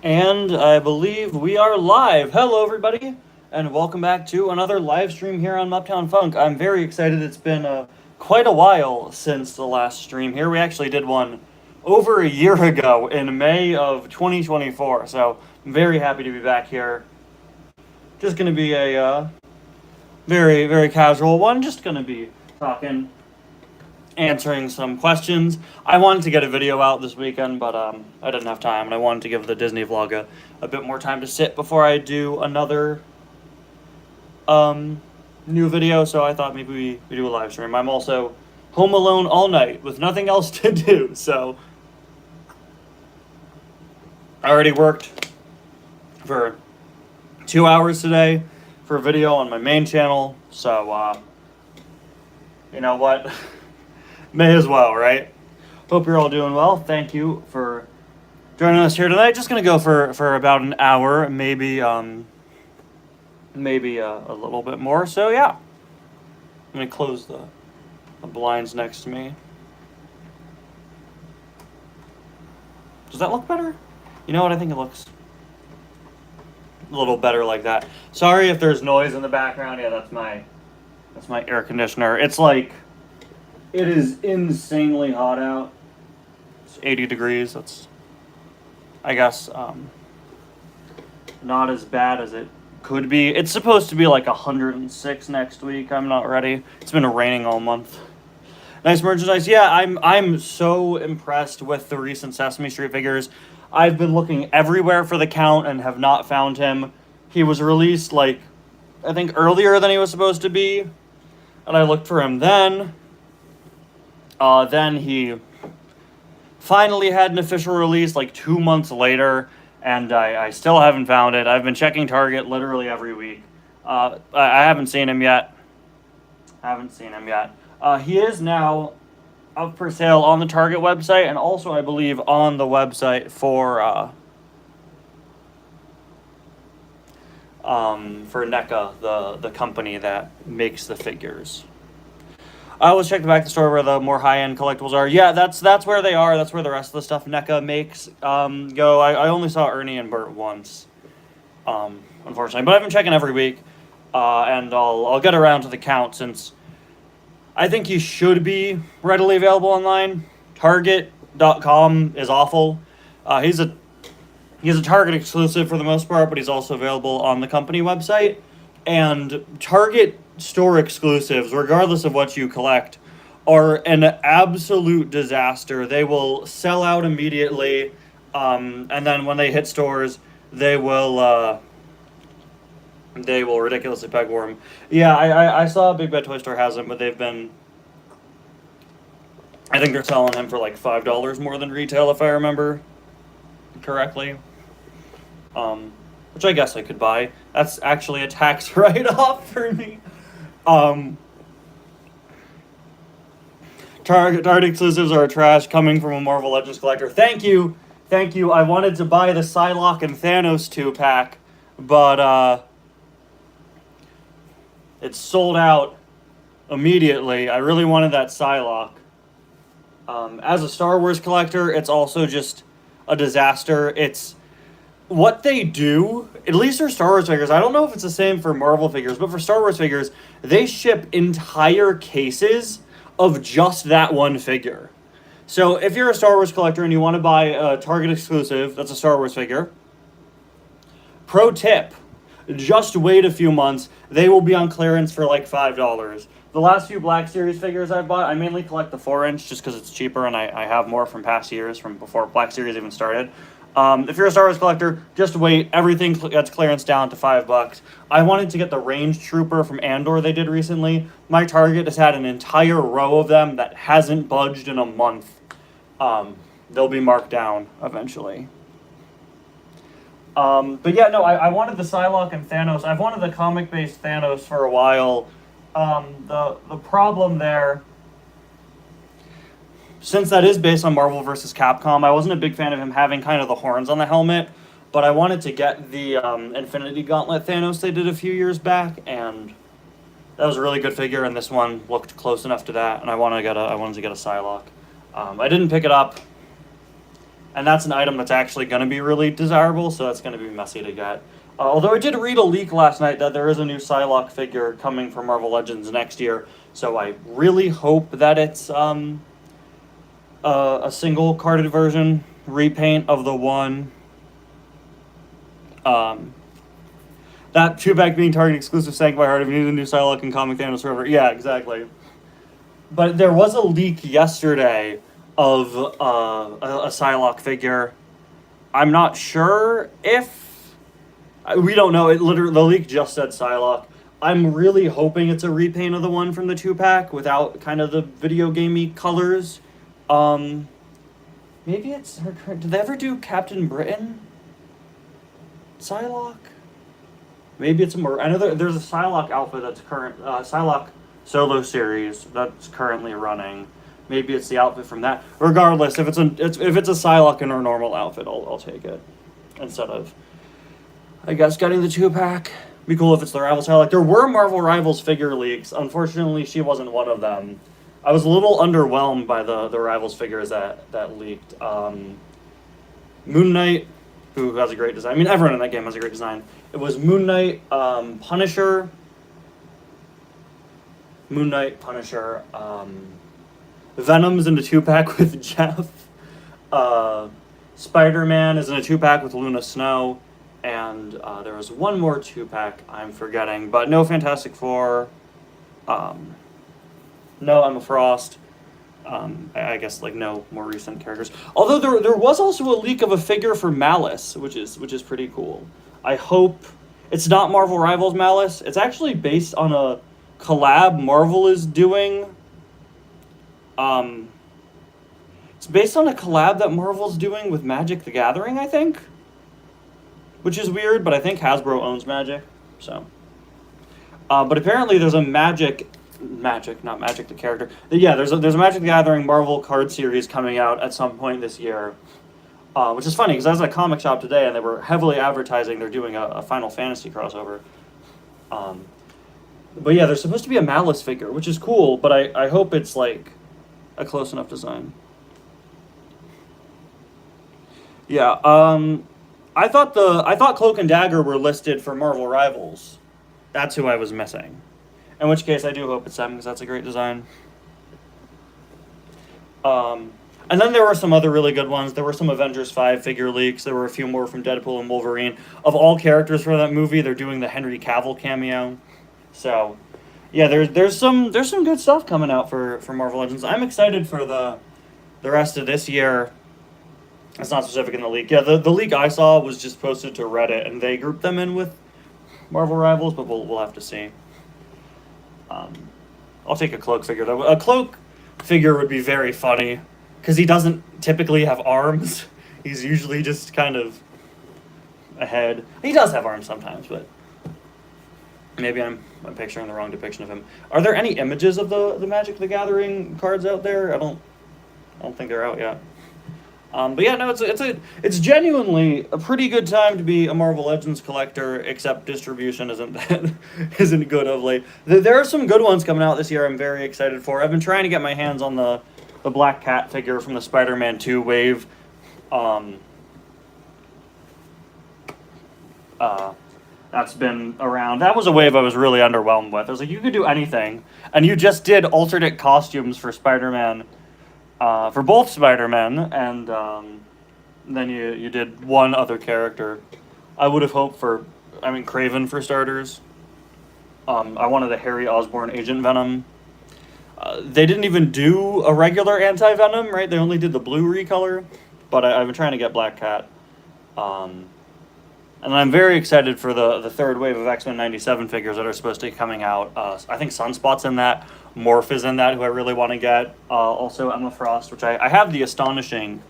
And I believe we are live. Hello, everybody, and welcome back to another live stream here on Muptown Funk. I'm very excited. It's been quite a while since the last stream here. We actually did one over a year ago in May of 2024, so I'm very happy to be back here. Just going to be a very, very casual one. Just going to be talking, answering some questions. I wanted to get a video out this weekend, but I didn't have time, and I wanted to give the Disney vlog a bit more time to sit before I do another new video, so I thought maybe we do a live stream. I'm also home alone all night with nothing else to do, so I already worked for 2 hours today for a video on my main channel, so you know what? May as well, right? Hope you're all doing well. Thank you for joining us here tonight. Just gonna go for about an hour, maybe maybe a little bit more. So yeah, I'm gonna close the blinds next to me. Does that look better? You know what? I think it looks a little better like that. Sorry if there's noise in the background. Yeah, that's my air conditioner. It's like, it is insanely hot out. It's 80 degrees. That's, I guess, not as bad as it could be. It's supposed to be like 106 next week. I'm not ready. It's been raining all month. Nice merchandise. Yeah, I'm so impressed with the recent Sesame Street figures. I've been looking everywhere for the Count and have not found him. He was released like, I think earlier than he was supposed to be, and I looked for him then. Then he finally had an official release like 2 months later, and I still haven't found it. I've been checking Target literally every week. I haven't seen him yet. He is now up for sale on the Target website, and also I believe on the website for NECA, the company that makes the figures. I always check the back of the store where the more high-end collectibles are. Yeah, that's where they are. That's where the rest of the stuff NECA makes go. I only saw Ernie and Bert once, unfortunately. But I've been checking every week, and I'll get around to the Count since I think he should be readily available online. Target.com is awful. He's a Target exclusive for the most part, but he's also available on the company website. And Target store exclusives, regardless of what you collect, are an absolute disaster. They will sell out immediately, and then when they hit stores, they will ridiculously peg warm. Yeah, I saw Big Bad Toy Store has them, but I think they're selling him for like $5 more than retail, if I remember correctly. Which I guess I could buy. That's actually a tax write-off for me. Target exclusives are trash coming from a Marvel Legends collector. Thank you. I wanted to buy the Psylocke and Thanos 2-pack, but it's sold out immediately. I really wanted that Psylocke. As a Star Wars collector, it's also just a disaster. It's what they do, at least for Star Wars figures. I don't know if it's the same for Marvel figures, but for Star Wars figures, they ship entire cases of just that one figure. So if you're a Star Wars collector and you want to buy a Target exclusive that's a Star Wars figure, pro tip, just wait a few months. They will be on clearance for like $5. The last few Black Series figures I've bought, I mainly collect the 4-inch just because it's cheaper and I have more from past years, from before Black Series even started. If you're a Star Wars collector, just wait. Everything gets clearance down to $5. I wanted to get the Range Trooper from Andor they did recently. My Target has had an entire row of them that hasn't budged in a month. They'll be marked down eventually. But yeah, no, I wanted the Psylocke and Thanos. I've wanted the comic-based Thanos for a while. The problem there, since that is based on Marvel vs. Capcom, I wasn't a big fan of him having kind of the horns on the helmet, but I wanted to get the Infinity Gauntlet Thanos they did a few years back, and that was a really good figure, and this one looked close enough to that, and I wanted to get a Psylocke. I didn't pick it up And that's an item that's actually going to be really desirable, so that's going to be messy to get. Although I did read a leak last night that there is a new Psylocke figure coming for Marvel Legends next year, so I really hope that it's a single carded version repaint of the one. That two-pack being Target exclusive sank my heart. If you need a new Psylocke in Comic Thanos forever. Yeah, exactly. But there was a leak yesterday of a Psylocke figure. I'm not sure if... We don't know. It literally, the leak just said Psylocke. I'm really hoping it's a repaint of the one from the two-pack without kind of the video gamey colors. Maybe it's her current... Did they ever do Captain Britain? Psylocke? Maybe it's more... I know there's a Psylocke outfit that's current... Psylocke solo series that's currently running. Maybe it's the outfit from that. Regardless, if it's a Psylocke in her normal outfit, I'll take it. Instead of, I guess, getting the two-pack. Be cool if it's the Rivals Psylocke. There were Marvel Rivals figure leaks. Unfortunately, she wasn't one of them. I was a little underwhelmed by the Rivals figures that leaked. Moon Knight, who has a great design. I mean, everyone in that game has a great design. It was Moon Knight, Punisher, Venom's in a two-pack with Jeff. Spider-Man is in a two-pack with Luna Snow. And there was one more two-pack I'm forgetting. But no Fantastic Four. No Emma Frost. I guess like no more recent characters. Although there was also a leak of a figure for Malice, which is pretty cool. I hope it's not Marvel Rivals Malice. It's actually based on a collab Marvel is doing. It's based on a collab that Marvel's doing with Magic the Gathering, I think. Which is weird, but I think Hasbro owns Magic, so. But apparently there's a Magic, not Magic the character. Yeah, there's a Magic the Gathering Marvel card series coming out at some point this year. Which is funny, because I was at a comic shop today, and they were heavily advertising they're doing a Final Fantasy crossover. But yeah, there's supposed to be a Malice figure, which is cool, but I hope it's, like, a close enough design. Yeah, I thought Cloak and Dagger were listed for Marvel Rivals. That's who I was missing. In which case, I do hope it's them, because that's a great design. And then there were some other really good ones. There were some Avengers 5 figure leaks. There were a few more from Deadpool and Wolverine. Of all characters for that movie, they're doing the Henry Cavill cameo. So, yeah, there's some good stuff coming out for Marvel Legends. I'm excited for the rest of this year. It's not specific in the leak. Yeah, the leak I saw was just posted to Reddit, and they grouped them in with Marvel Rivals, but we'll have to see. I'll take a Cloak figure, though. A Cloak figure would be very funny, because he doesn't typically have arms. He's usually just kind of a head. He does have arms sometimes, but maybe I'm picturing the wrong depiction of him. Are there any images of the Magic the Gathering cards out there? I don't think they're out yet. But yeah, no, it's genuinely a pretty good time to be a Marvel Legends collector, except distribution isn't good of late. There are some good ones coming out this year I'm very excited for. I've been trying to get my hands on the Black Cat figure from the Spider-Man 2 wave. That's been around. That was a wave I was really underwhelmed with. I was like, you could do anything, and you just did alternate costumes for Spider-Man. For both Spider-Men, and then you did one other character. I would have hoped for, Kraven for starters. I wanted a Harry Osborn Agent Venom. They didn't even do a regular anti-Venom, right? They only did the blue recolor, but I've been trying to get Black Cat. And I'm very excited for the third wave of X-Men 97 figures that are supposed to be coming out. I think Sunspot's in that. Morph is in that, who I really want to get. Also Emma Frost, which I have the Astonishing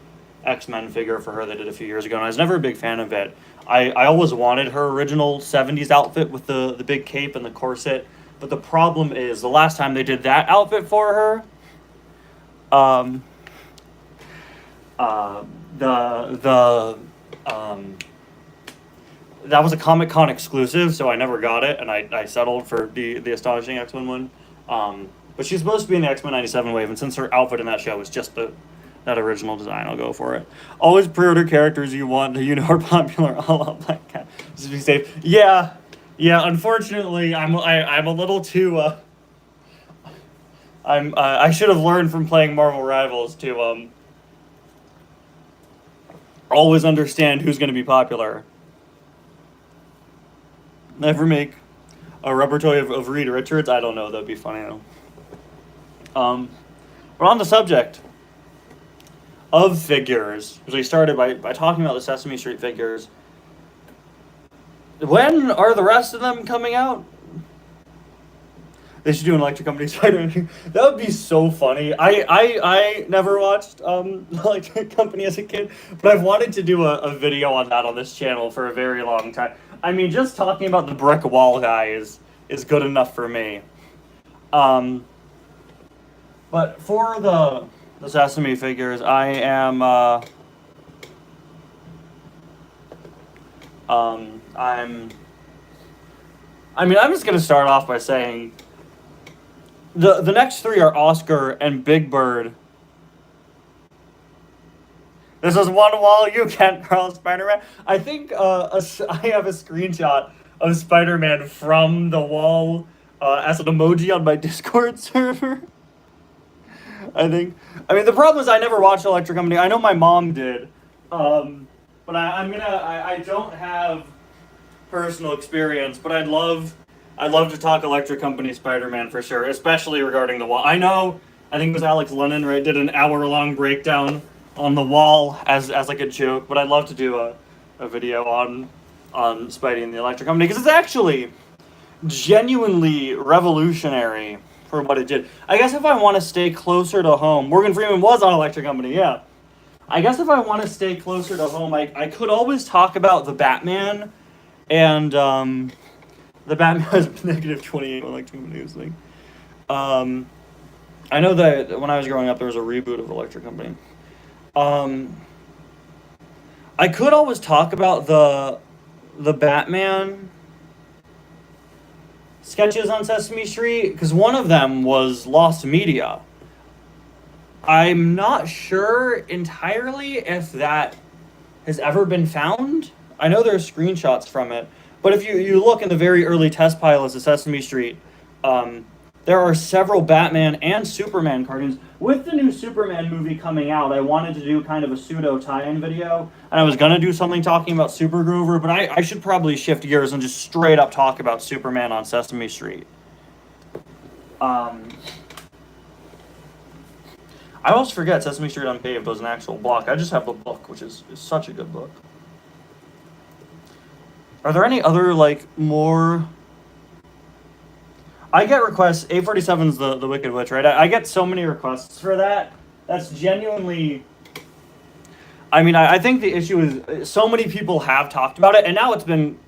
X-Men figure for her they did a few years ago, and I was never a big fan of it. I always wanted her original 70s outfit with the big cape and the corset, but the problem is the last time they did that outfit for her, that was a Comic-Con exclusive, so I never got it, and I settled for the Astonishing X-Men one. But she's supposed to be in the X-Men 97 wave, and since her outfit in that show was just the that original design. I'll go for it. Always pre-order characters you want that you know are popular. All out Black Cat. Just be safe. Yeah. Unfortunately, I'm a little too. I should have learned from playing Marvel Rivals to always understand who's going to be popular. Never make a rubber toy of Reed Richards. I don't know. That'd be funny though. We're on the subject of figures, because we started by talking about the Sesame Street figures. When are the rest of them coming out? They should do an Electric Company Spider-Man. That would be so funny. I never watched Electric Company as a kid, but I've wanted to do a video on that on this channel for a very long time. I mean, just talking about the brick wall guy is good enough for me. But for the Sesame figures, I'm just gonna start off by saying the next three are Oscar and Big Bird. This is one wall you can't crawl, Spider-Man. I think I have a screenshot of Spider-Man from the wall as an emoji on my Discord server. I mean, the problem is I never watched Electric Company. I know my mom did, but I don't have personal experience. But I'd love to talk Electric Company Spider-Man for sure, especially regarding the wall. I think it was Alex Lennon, right? Did an hour-long breakdown on the wall as like a joke. But I'd love to do a video on Spidey and the Electric Company, because it's actually genuinely revolutionary for what it did. I guess if I want to stay closer to home, Morgan Freeman was on Electric Company, yeah. I guess if I want to stay closer to home, I could always talk about the Batman, and the Batman has negative 28 on Electric Company was like. I know that when I was growing up, there was a reboot of Electric Company. I could always talk about the Batman sketches on Sesame Street, because one of them was lost media. I'm not sure entirely if that has ever been found. I know there are screenshots from it, but if you look in the very early test pilots of Sesame Street, there are several Batman and Superman cartoons. With the new Superman movie coming out, I wanted to do kind of a pseudo tie-in video, and I was going to do something talking about Super Grover, but I should probably shift gears and just straight up talk about Superman on Sesame Street. I always forget Sesame Street Unpaved was an actual book. I just have the book, which is such a good book. Are there any other, more... I get requests. 847's the Wicked Witch, right? I get so many requests for that. That's genuinely... I think the issue is so many people have talked about it, and now it's been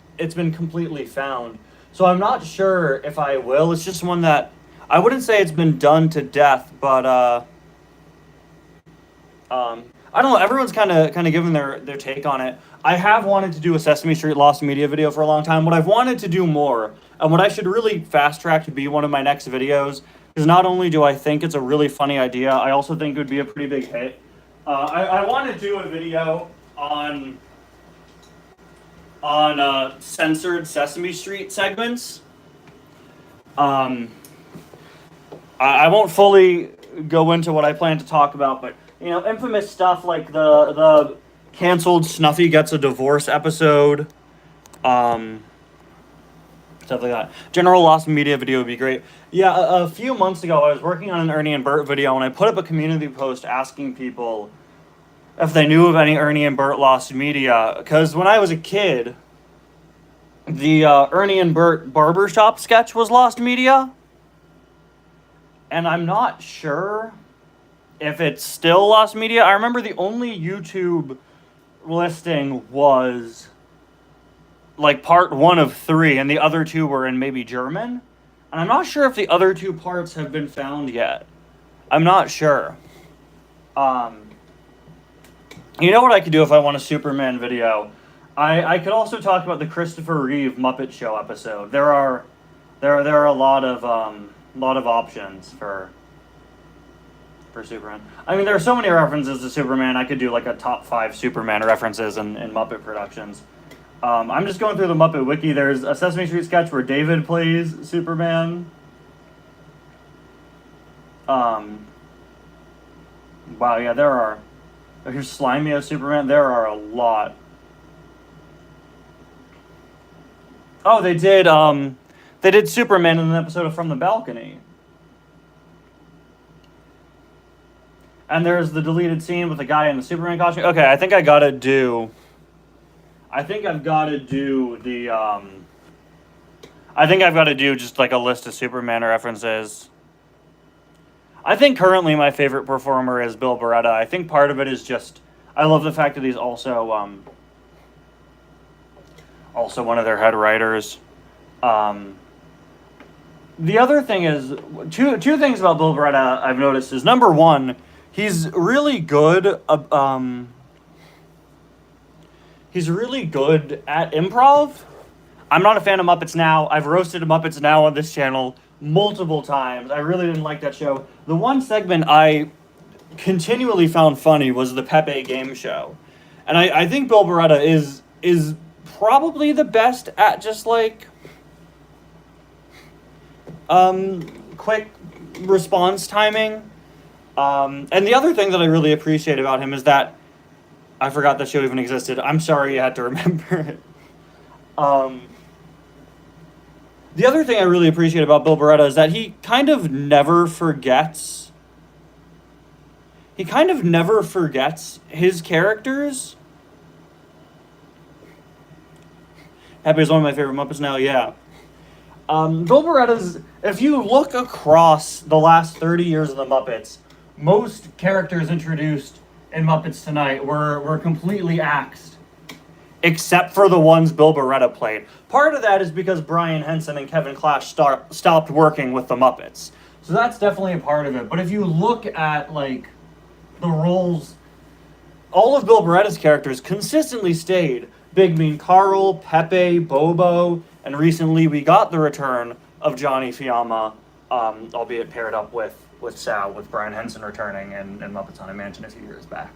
completely found. So I'm not sure if I will. It's just one that... I wouldn't say it's been done to death, but... I don't know. Everyone's kind of given their take on it. I have wanted to do a Sesame Street Lost Media video for a long time. What I've wanted to do more, and what I should really fast track to be one of my next videos, is not only do I think it's a really funny idea, I also think it would be a pretty big hit. I want to do a video on censored Sesame Street segments. I won't fully go into what I plan to talk about, but infamous stuff like the canceled Snuffy Gets a Divorce episode, stuff like that. General Lost Media video would be great. Yeah, a few months ago, I was working on an Ernie and Bert video, and I put up a community post asking people if they knew of any Ernie and Bert Lost Media, because when I was a kid, the Ernie and Bert barbershop sketch was Lost Media, and I'm not sure if it's still Lost Media. I remember the only YouTube listing was part 1 of 3, and the other 2 were in maybe German. And I'm not sure if the other 2 parts have been found yet. I'm not sure. You know what I could do if I want a Superman video? I could also talk about the Christopher Reeve Muppet Show episode. There are a lot of options for for Superman. I mean, there are so many references to Superman. I could do like a top 5 Superman references in Muppet productions. I'm just going through the Muppet Wiki. There's a Sesame Street sketch where David plays Superman. Wow, yeah, there are. Here's Slimy as Superman. There are a lot. Oh, they did Superman in an episode of From the Balcony. And there's the deleted scene with the guy in the Superman costume. Okay, I think I've got to do just like a list of Superman references. I think currently my favorite performer is Bill Beretta. I think part of it is just I love the fact that he's also one of their head writers. The other thing is two things about Bill Beretta I've noticed is, number one, he's really good. He's really good at improv. I'm not a fan of Muppets Now. I've roasted Muppets Now on this channel multiple times. I really didn't like that show. The one segment I continually found funny was the Pepe game show. And I think Bill Beretta is probably the best at just like quick response timing. And the other thing that I really appreciate about him is that I forgot the show even existed. I'm sorry you had to remember it. The other thing I really appreciate about Bill Beretta is that he kind of never forgets. He kind of never forgets his characters. Happy is one of my favorite Muppets Now, yeah. Bill Beretta's, if you look across the last 30 years of the Muppets, most characters introduced in Muppets Tonight were completely axed, except for the ones Bill Beretta played. Part of that is because Brian Henson and Kevin Clash stopped working with the Muppets. So that's definitely a part of it. But if you look at, like, the roles, all of Bill Beretta's characters consistently stayed. Big Mean Carl, Pepe, Bobo, and recently we got the return of Johnny Fiamma, albeit paired up with Sal, with Brian Henson returning in Muppets Haunted Mansion a few years back.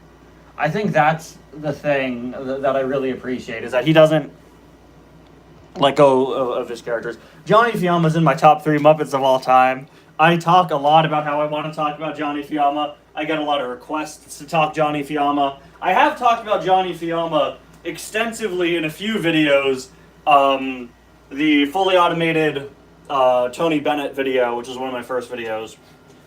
I think that's the thing that I really appreciate, is that he doesn't let go of his characters. Johnny Fiamma's in my top 3 Muppets of all time. I talk a lot about how I want to talk about Johnny Fiamma. I get a lot of requests to talk Johnny Fiamma. I have talked about Johnny Fiamma extensively in a few videos. The fully automated Tony Bennett video, which is one of my first videos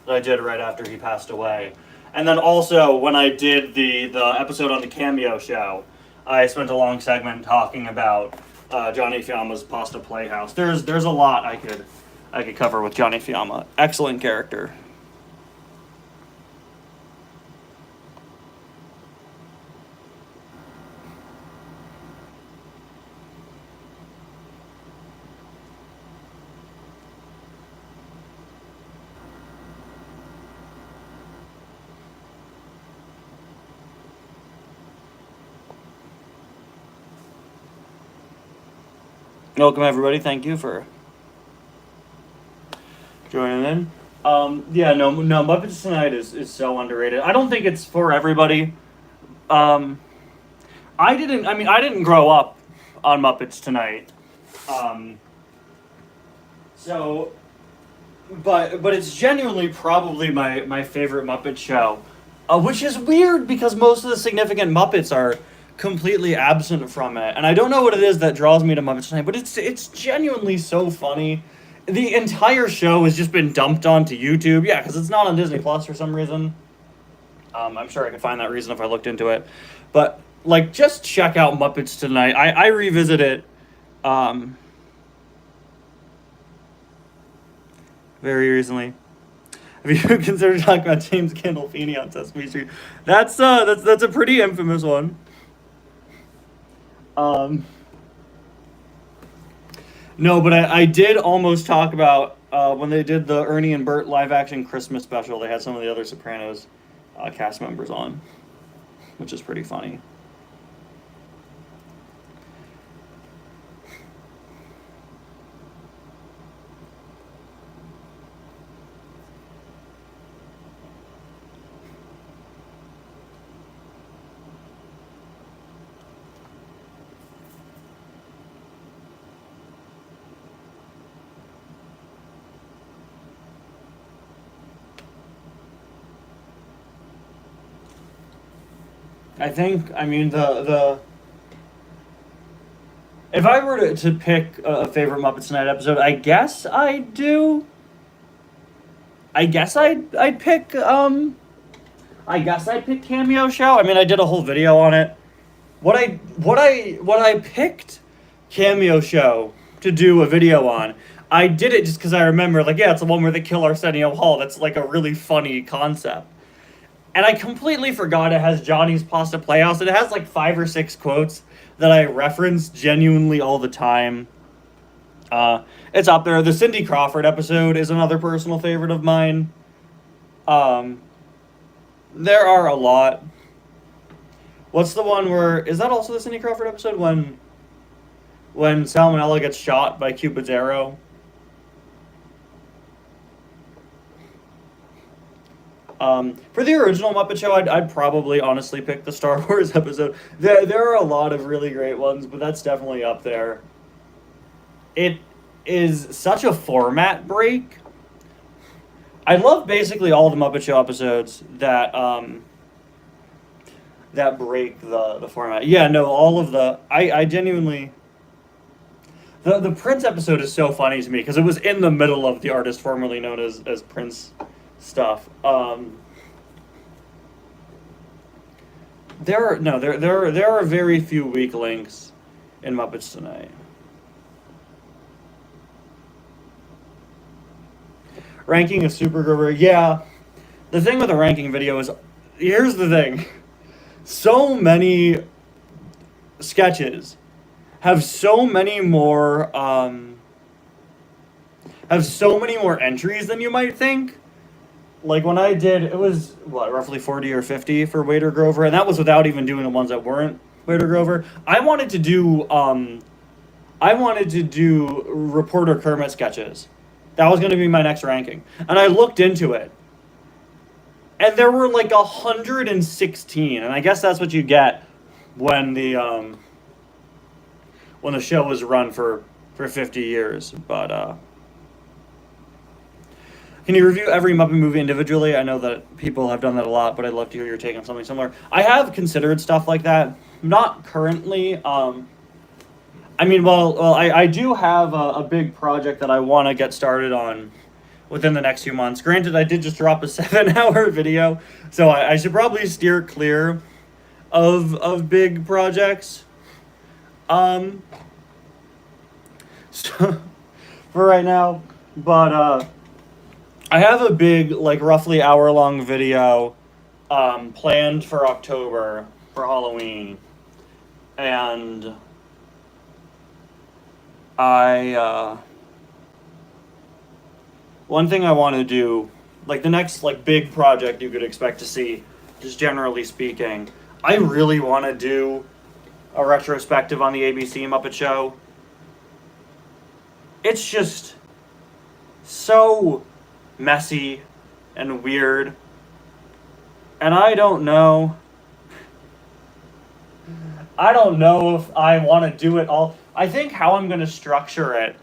that I did right after he passed away. And then also when I did the episode on the Cameo show, I spent a long segment talking about Johnny Fiamma's Pasta Playhouse. There's a lot I could cover with Johnny Fiamma. Excellent character. Welcome everybody. Thank you for joining in. Muppets Tonight is so underrated. I don't think it's for everybody. I didn't grow up on Muppets Tonight. But it's genuinely probably my favorite Muppet show. Which is weird because most of the significant Muppets are completely absent from it. And I don't know what it is that draws me to Muppets Tonight, but it's genuinely so funny. The entire show has just been dumped onto YouTube. Yeah, because it's not on Disney Plus for some reason. I'm sure I could find that reason if I looked into it. But, like, just check out Muppets Tonight. I revisit it very recently. Have you considered talking about James Gandolfini on Sesame Street? That's a pretty infamous one. No, but I did almost talk about when they did the Ernie and Bert live-action Christmas special. They had some of the other Sopranos cast members on, which is pretty funny. I think, I mean, the if I were to pick a favorite Muppets Tonight episode, I guess I do. I guess I'd pick Cameo Show. I mean, I did a whole video on it. What I picked Cameo Show to do a video on. I did it just because I remember, like, yeah, it's the one where they kill Arsenio Hall. That's like a really funny concept. And I completely forgot it has Johnny's Pasta Playhouse. It has like 5 or 6 quotes that I reference genuinely all the time. It's up there. The Cindy Crawford episode is another personal favorite of mine. There are a lot. What's the one where, is that also the Cindy Crawford episode when Salmonella gets shot by Cupid's arrow? For the original Muppet Show, I'd probably honestly pick the Star Wars episode. There are a lot of really great ones, but that's definitely up there. It is such a format break. I love basically all the Muppet Show episodes that that break the format. Yeah, no, all of the I genuinely the Prince episode is so funny to me because it was in the middle of the artist formerly known as Prince stuff. There are very few weak links in Muppets Tonight. Ranking of Super Grover, yeah. The thing with the ranking video is, here's the thing. So many sketches have so many more entries than you might think. Like when I did, it was roughly 40 or 50 for Waiter Grover, and that was without even doing the ones that weren't Waiter Grover. I wanted to do Reporter Kermit sketches. That was going to be my next ranking. And I looked into it. And there were like 116. And I guess that's what you get when the show was run for 50 years. But can you review every Muppet movie individually? I know that people have done that a lot, but I'd love to hear your take on something similar. I have considered stuff like that. Not currently. I do have a big project that I want to get started on within the next few months. Granted, I did just drop a 7-hour video, so I should probably steer clear of big projects. So, for right now, but I have a big, like, roughly hour-long video planned for October for Halloween, and one thing I want to do, like the next like big project you could expect to see, just generally speaking, I really want to do a retrospective on the ABC Muppet Show. It's just so messy and weird, and I don't know if I want to do it all. I think how I'm going to structure it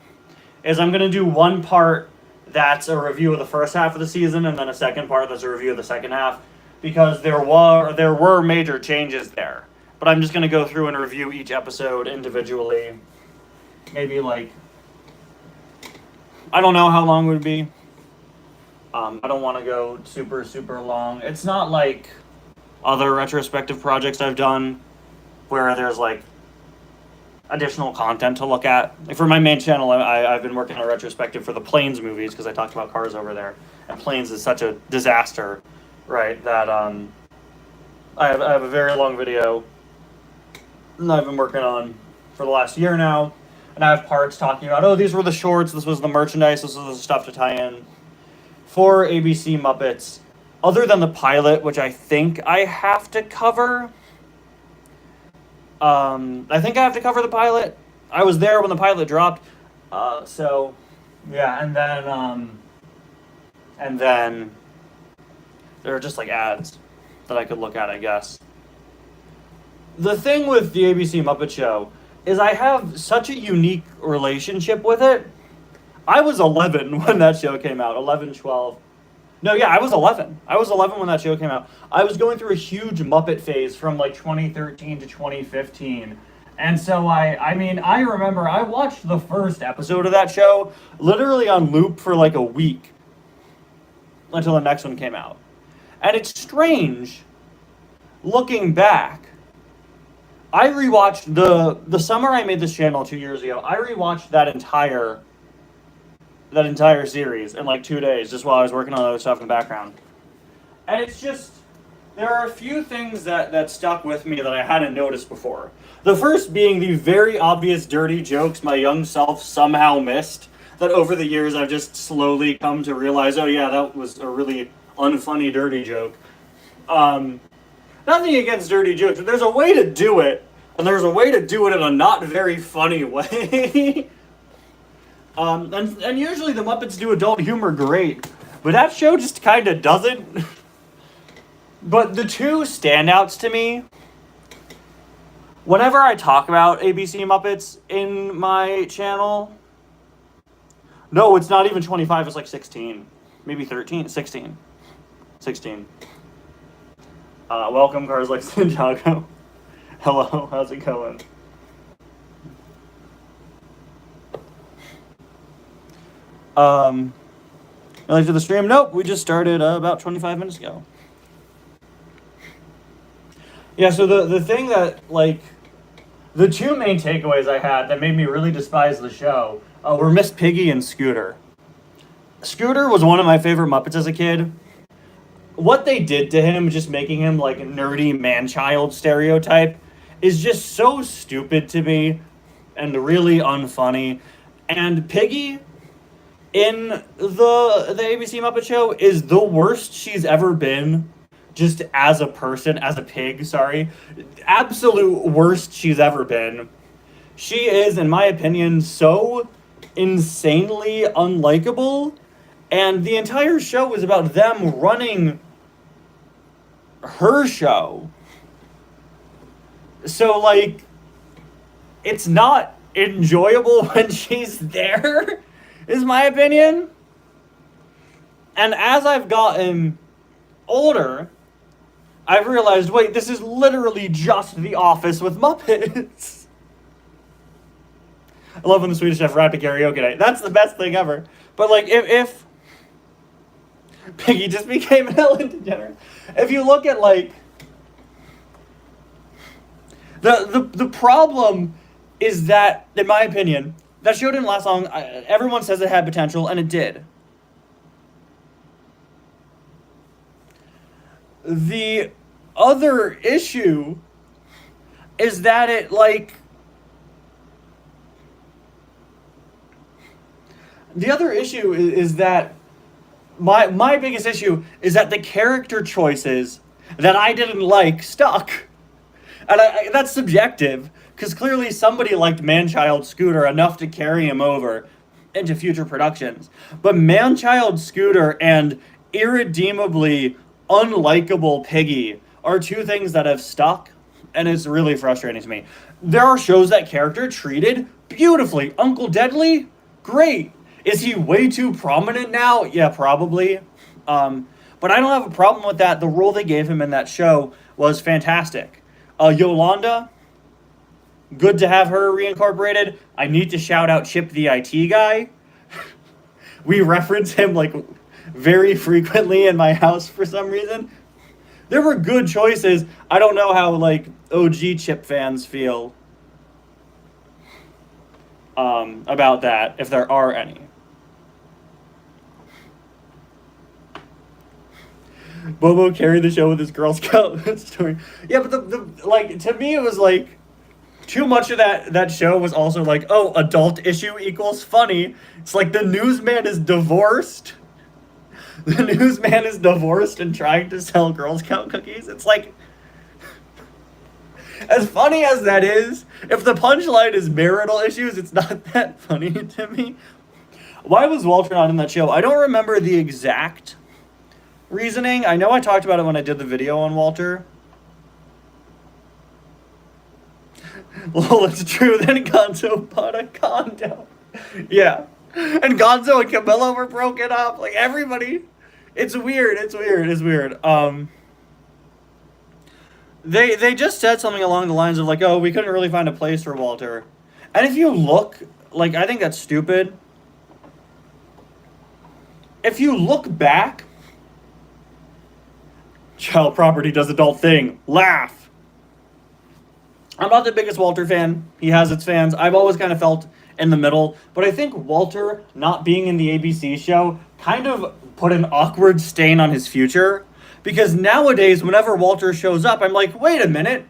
is I'm going to do one part that's a review of the first half of the season, and then a second part that's a review of the second half, because there were major changes there. But I'm just going to go through and review each episode individually. Maybe like, I don't know how long it would be. I don't want to go super, super long. It's not like other retrospective projects I've done where there's like additional content to look at. Like for my main channel, I've been working on a retrospective for the Planes movies because I talked about Cars over there, and Planes is such a disaster, right? That I have a very long video that I've been working on for the last year now, and I have parts talking about, oh, these were the shorts, this was the merchandise, this was the stuff to tie in for ABC Muppets. Other than the pilot, which I think I have to cover. I think I have to cover the pilot. I was there when the pilot dropped. So, yeah, and then there are just like ads that I could look at, I guess. The thing with the ABC Muppet Show is I have such a unique relationship with it. I was 11 when that show came out, 11, 12. No, yeah, I was 11. I was 11 when that show came out. I was going through a huge Muppet phase from like 2013 to 2015. And so I remember I watched the first episode of that show literally on loop for like a week until the next one came out. And it's strange looking back. I rewatched the summer I made this channel 2 years ago. I rewatched that entire series in like 2 days just while I was working on other stuff in the background. And it's just, there are a few things that stuck with me that I hadn't noticed before. The first being the very obvious dirty jokes my young self somehow missed, that over the years I've just slowly come to realize, oh yeah, that was a really unfunny dirty joke. Nothing against dirty jokes, but there's a way to do it, and there's a way to do it in a not very funny way. And usually the Muppets do adult humor great, but that show just kind of doesn't. But the two standouts to me, whenever I talk about ABC Muppets in my channel, no, it's not even 25, it's like 16, maybe 13, 16. 16. Welcome, Cars Like Santiago. Hello, how's it going? Like to the stream? Nope, we just started about 25 minutes ago. Yeah, so the thing that, like, the two main takeaways I had that made me really despise the show were Miss Piggy and Scooter. Scooter was one of my favorite Muppets as a kid. What they did to him, just making him like a nerdy man-child stereotype, is just so stupid to me and really unfunny. And Piggy in the ABC Muppet Show is the worst she's ever been, just as a person, as a pig, sorry. Absolute worst she's ever been. She is, in my opinion, so insanely unlikable, and the entire show is about them running her show. So, like, it's not enjoyable when she's there, is my opinion. And as I've gotten older, I've realized, wait, this is literally just The Office with Muppets. I love when the Swedish Chef rapped at karaoke night. That's the best thing ever. But, like, if Piggy just became Ellen DeGeneres. If you look at, like, the problem is that, in my opinion, that show didn't last long. Everyone says it had potential, and it did. The other issue is that it, like, the other issue is that my biggest issue is that the character choices that I didn't like stuck. And that's subjective, because clearly somebody liked Man-Child Scooter enough to carry him over into future productions. But Man-Child Scooter and irredeemably unlikable Piggy are two things that have stuck, and it's really frustrating to me. There are shows that character treated beautifully. Uncle Deadly, great. Is he way too prominent now? Yeah, probably. But I don't have a problem with that. The role they gave him in that show was fantastic. Yolanda, good to have her reincorporated. I need to shout out Chip the IT guy. We reference him, like, very frequently in my house for some reason. There were good choices. I don't know how, like, OG Chip fans feel about that, if there are any. Bobo carried the show with his Girl Scout story. Yeah, but the like, to me it was like too much of that show was also like, oh, adult issue equals funny. It's like the newsman is divorced. The newsman is divorced and trying to sell Girl Scout cookies. It's like, as funny as that is, if the punchline is marital issues, it's not that funny to me. Why was Walter not in that show? I don't remember the exact reasoning. I know I talked about it when I did the video on Walter. Well, it's true. Then Gonzo bought a condo. Yeah. And Gonzo and Camilla were broken up. Like, everybody It's weird. It's weird. It's weird. They just said something along the lines of like, oh, we couldn't really find a place for Walter, and if you look, like, I think that's stupid. If you look back, child property does adult thing. Laugh. I'm not the biggest Walter fan. He has its fans. I've always kind of felt in the middle, but I think Walter not being in the ABC show kind of put an awkward stain on his future. Because nowadays, whenever Walter shows up, I'm like, wait a minute,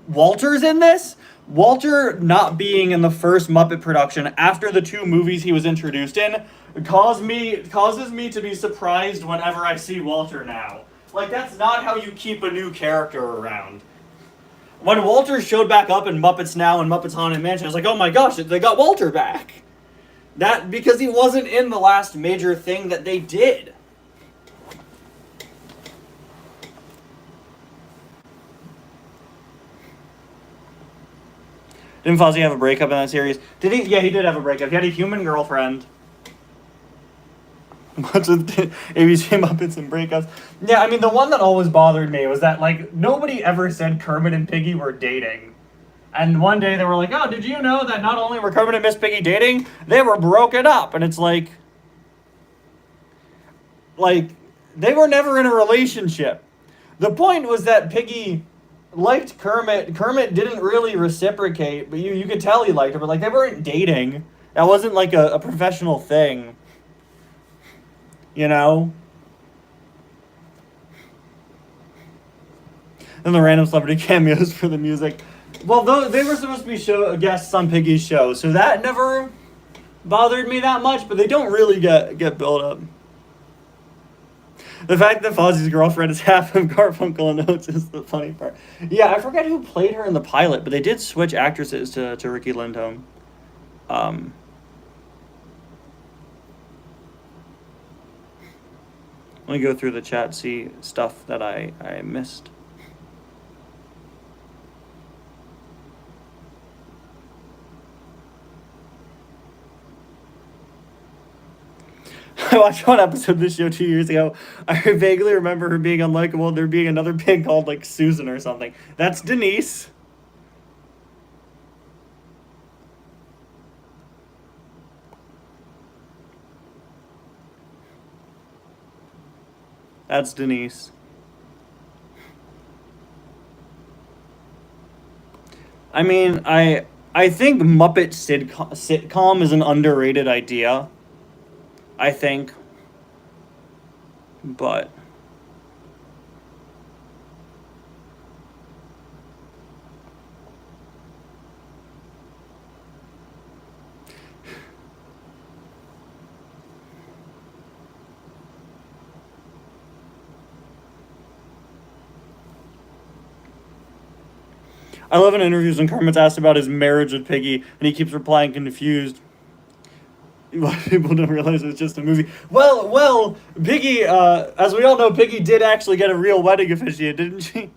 Walter's in this? Walter not being in the first Muppet production after the 2 movies he was introduced in causes me to be surprised whenever I see Walter now. Like, that's not how you keep a new character around. When Walter showed back up in Muppets Now and Muppets Haunted Mansion, I was like, oh my gosh, they got Walter back. That, because he wasn't in the last major thing that they did. Didn't Fozzie have a breakup in that series? Did he? Yeah, he did have a breakup. He had a human girlfriend. What's with ABC Muppets and breakups? Yeah, I mean, the one that always bothered me was that, like, nobody ever said Kermit and Piggy were dating. And one day they were like, oh, did you know that not only were Kermit and Miss Piggy dating, they were broken up? And it's like, they were never in a relationship. The point was that Piggy liked Kermit. Kermit didn't really reciprocate, but you could tell he liked her, but, like, they weren't dating. That wasn't, like, a professional thing. You know? And the random celebrity cameos for the music. Well, they were supposed to be guests on Piggy's show, so that never bothered me that much, but they don't really get built up. The fact that Fozzie's girlfriend is half of Garfunkel and Oates is the funny part. Yeah, I forget who played her in the pilot, but they did switch actresses to Ricky Lindhome. Let me go through the chat, see stuff that I missed. I watched one episode of this show 2 years ago. I vaguely remember her being unlikable and there being another pig called, like, Susan or something. That's Denise. That's Denise. I mean, I think Muppet sitcom is an underrated idea. I think. But I love in interviews when Kermit's asked about his marriage with Piggy, and he keeps replying confused. People don't realize it's just a movie. Well, Piggy, as we all know, Piggy did actually get a real wedding officiate, didn't she?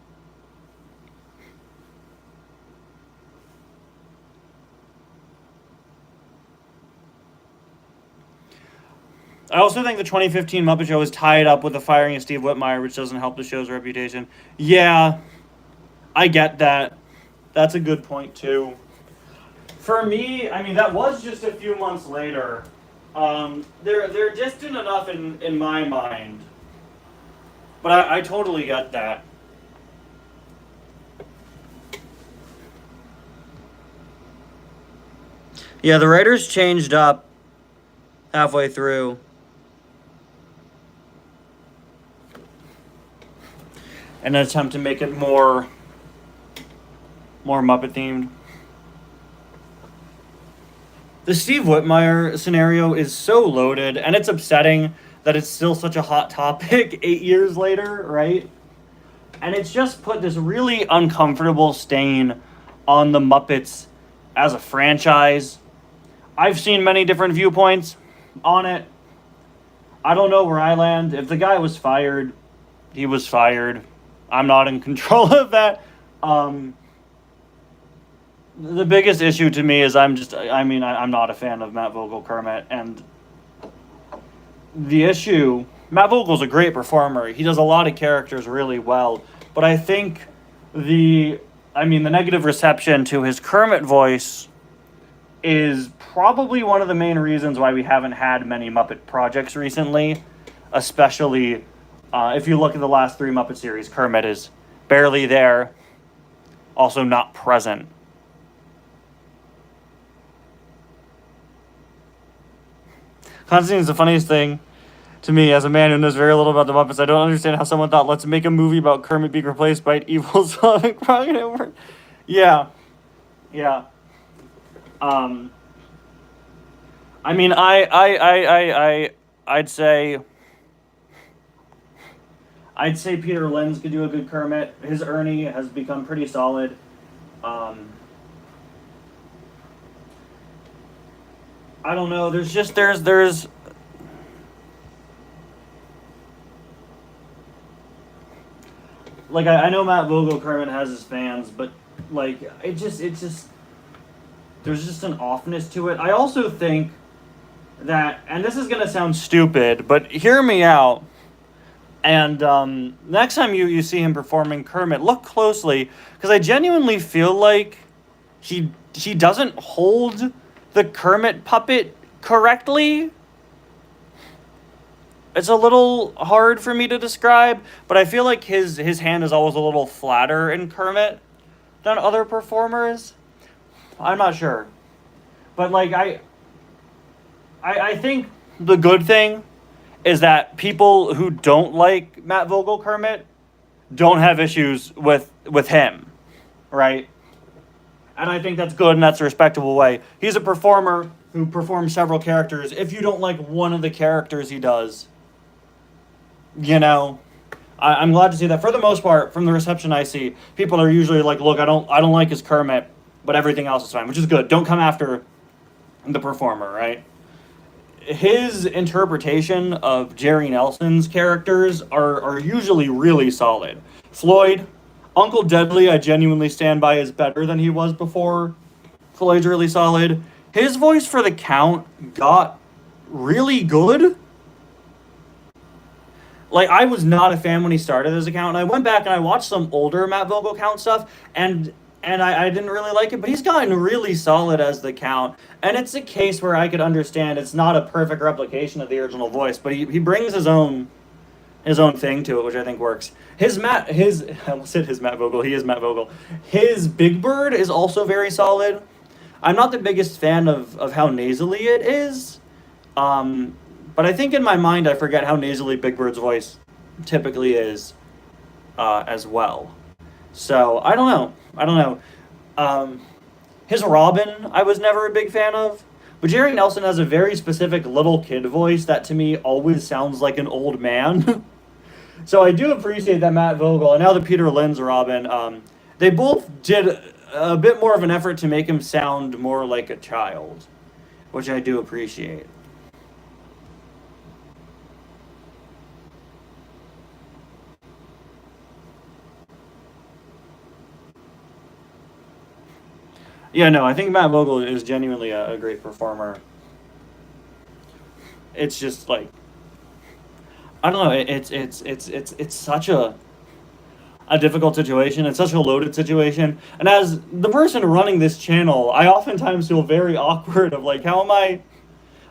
I also think the 2015 Muppet Show is tied up with the firing of Steve Whitmire, which doesn't help the show's reputation. Yeah, I get that. That's a good point, too. For me, I mean, that was just a few months later. They're distant enough in my mind. But I totally get that. Yeah, the writers changed up halfway through. In an attempt to make it more Muppet themed. The Steve Whitmire scenario is so loaded, and it's upsetting that it's still such a hot topic 8 years later, right? And it's just put this really uncomfortable stain on the Muppets as a franchise. I've seen many different viewpoints on it. I don't know where I land. If the guy was fired, he was fired. I'm not in control of that. The biggest issue to me is I'm not a fan of Matt Vogel Kermit, and the issue, Matt Vogel's a great performer. He does a lot of characters really well, but I think the negative reception to his Kermit voice is probably one of the main reasons why we haven't had many Muppet projects recently, especially if you look at the last 3 Muppet series. Kermit is barely there, also not present. Constantine's the funniest thing to me as a man who knows very little about the Muppets. I don't understand how someone thought, let's make a movie about Kermit being replaced by an evil Sonic Frog. Yeah. Yeah. I mean, I'd say Peter Lenz could do a good Kermit. His Ernie has become pretty solid. I don't know. There's like I know Matt Vogel Kermit has his fans, but like it just there's just an offness to it. I also think that, and this is gonna sound stupid, but hear me out. And next time you see him performing Kermit, look closely, because I genuinely feel like he doesn't hold the Kermit puppet correctly. It's a little hard for me to describe, but I feel like his hand is always a little flatter in Kermit than other performers. I'm not sure. But like I think the good thing is that people who don't like Matt Vogel Kermit don't have issues with him, right? And I think that's good and that's a respectable way. He's a performer who performs several characters. If you don't like one of the characters he does, I'm glad to see that. For the most part, from the reception I see, people are usually like, look, I don't like his Kermit, but everything else is fine, which is good. Don't come after the performer, right? His interpretation of Jerry Nelson's characters are usually really solid. Floyd, Uncle Deadly, I genuinely stand by, is better than he was before. Floyd's really solid. His voice for the Count got really good. Like, I was not a fan when he started as a Count, and I went back and I watched some older Matt Vogel Count stuff, and I didn't really like it, but he's gotten really solid as the Count. And it's a case where I could understand it's not a perfect replication of the original voice, but he brings his own thing to it, which I think works. I almost said his Matt Vogel, he is Matt Vogel. His Big Bird is also very solid. I'm not the biggest fan of how nasally it is, but I think in my mind I forget how nasally Big Bird's voice typically is as well. So, I don't know. His Robin, I was never a big fan of. But Jerry Nelson has a very specific little kid voice that to me always sounds like an old man. So I do appreciate that Matt Vogel, and now the Peter Lenz Robin, they both did a bit more of an effort to make him sound more like a child, which I do appreciate. Yeah, no, I think Matt Vogel is genuinely a great performer. It's just like, I don't know. It's such a difficult situation. It's such a loaded situation. And as the person running this channel, I oftentimes feel very awkward of like, how am I?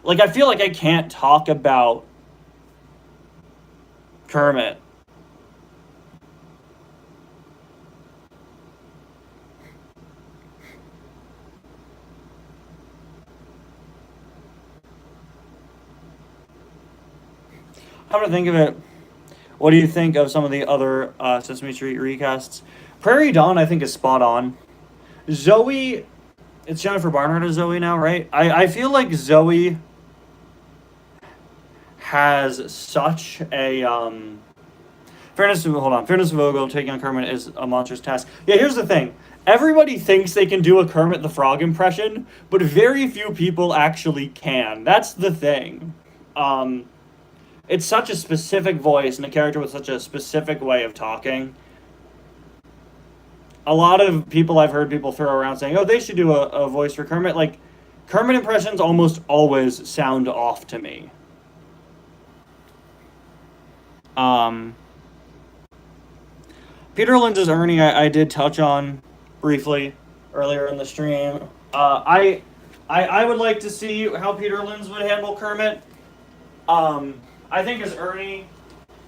Like, I feel like I can't talk about Kermit. Come to think of it, what do you think of some of the other Sesame Street recasts? Prairie Dawn, I think, is spot on. Zoe, it's Jennifer Barnard as Zoe now, right? I feel like Zoe has such a Fairness Vogel taking on Kermit is a monstrous task. Yeah, here's the thing. Everybody thinks they can do a Kermit the Frog impression, but very few people actually can. That's the thing. It's such a specific voice and a character with such a specific way of talking. A lot of people I've heard people throw around saying, oh, they should do a voice for Kermit. Like, Kermit impressions almost always sound off to me. Um, Peter Linds's Ernie, I did touch on briefly earlier in the stream. I would like to see how Peter Linds would handle Kermit. I think his Ernie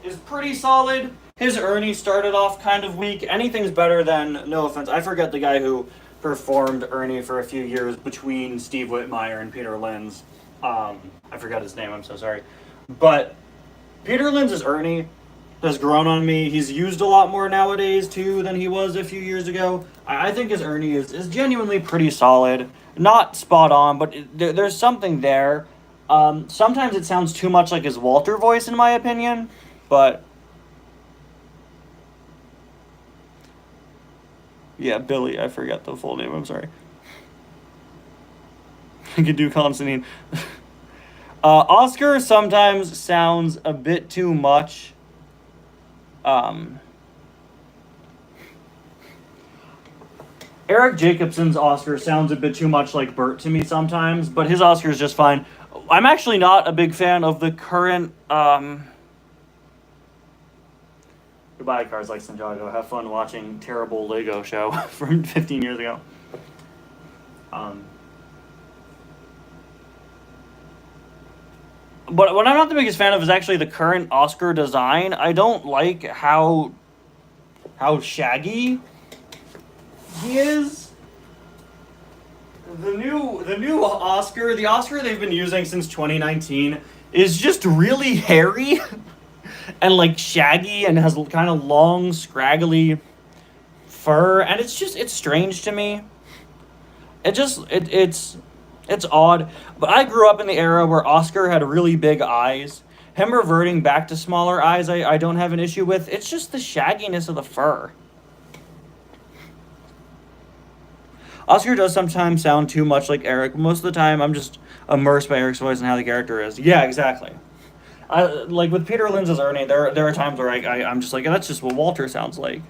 is pretty solid. His Ernie started off kind of weak. Anything's better than, no offense, I forget the guy who performed Ernie for a few years between Steve Whitmire and Peter Linds. I forgot his name, I'm so sorry. But Peter Linds' Ernie has grown on me. He's used a lot more nowadays, too, than he was a few years ago. I think his Ernie is genuinely pretty solid. Not spot on, but there's something there. Sometimes it sounds too much like his Walter voice, in my opinion, but... Yeah, Billy, I forget the full name, I'm sorry. I can do Constantine. Oscar sometimes sounds a bit too much. Eric Jacobson's Oscar sounds a bit too much like Bert to me sometimes, but his Oscar is just fine. I'm actually not a big fan of the current, Goodbye, Cars Like Santiago. Have fun watching terrible Lego show from 15 years ago. But what I'm not the biggest fan of is actually the current Oscar design. I don't like how shaggy he is. The new Oscar, the Oscar they've been using since 2019, is just really hairy and like shaggy and has kind of long, scraggly fur, and it's strange to me. It's odd, but I grew up in the era where Oscar had really big eyes. Him reverting back to smaller eyes, I don't have an issue with. It's just the shagginess of the fur. Oscar does sometimes sound too much like Eric. Most of the time, I'm just immersed by Eric's voice and how the character is. Yeah, exactly. Like with Peter Linds's Ernie, there are times where I'm just like, that's just what Walter sounds like.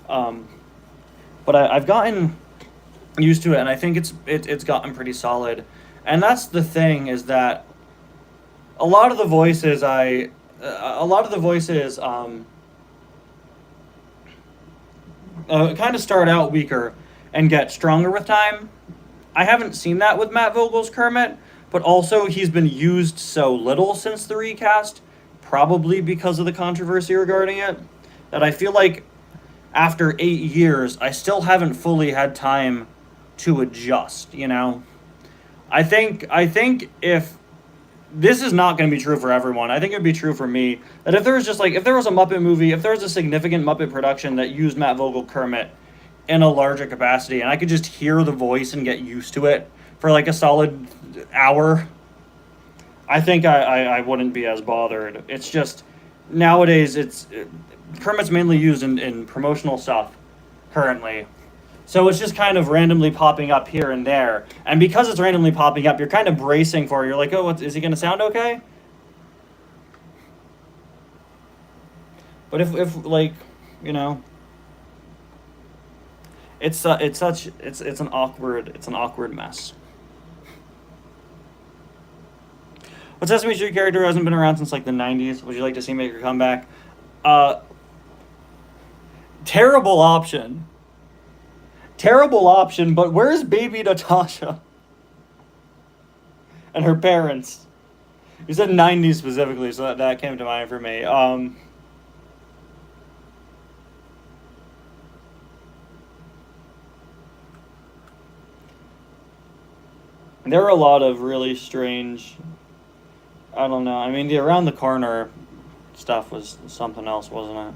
But I've gotten used to it, and I think it's gotten pretty solid. And that's the thing, is that a lot of the voices kind of start out weaker and get stronger with time. I haven't seen that with Matt Vogel's Kermit, but also he's been used so little since the recast, probably because of the controversy regarding it, that I feel like after 8 years, I still haven't fully had time to adjust, you know? I think if this is not going to be true for everyone, I think it would be true for me, that if there was a Muppet movie, if there was a significant Muppet production that used Matt Vogel Kermit in a larger capacity, and I could just hear the voice and get used to it for like a solid hour, I think I wouldn't be as bothered. It's just, nowadays, Kermit's mainly used in promotional stuff currently. So it's just kind of randomly popping up here and there. And because it's randomly popping up, you're kind of bracing for it. You're like, oh, is he going to sound okay? But if like, you know, it's an awkward mess. What Sesame Street character hasn't been around since like the 90s? Would you like to see make her comeback? Terrible option, but where's baby Natasha? And her parents? You said 90s specifically, so that came to mind for me. There were a lot of really strange, I don't know, I mean, the Around the Corner stuff was something else, wasn't it?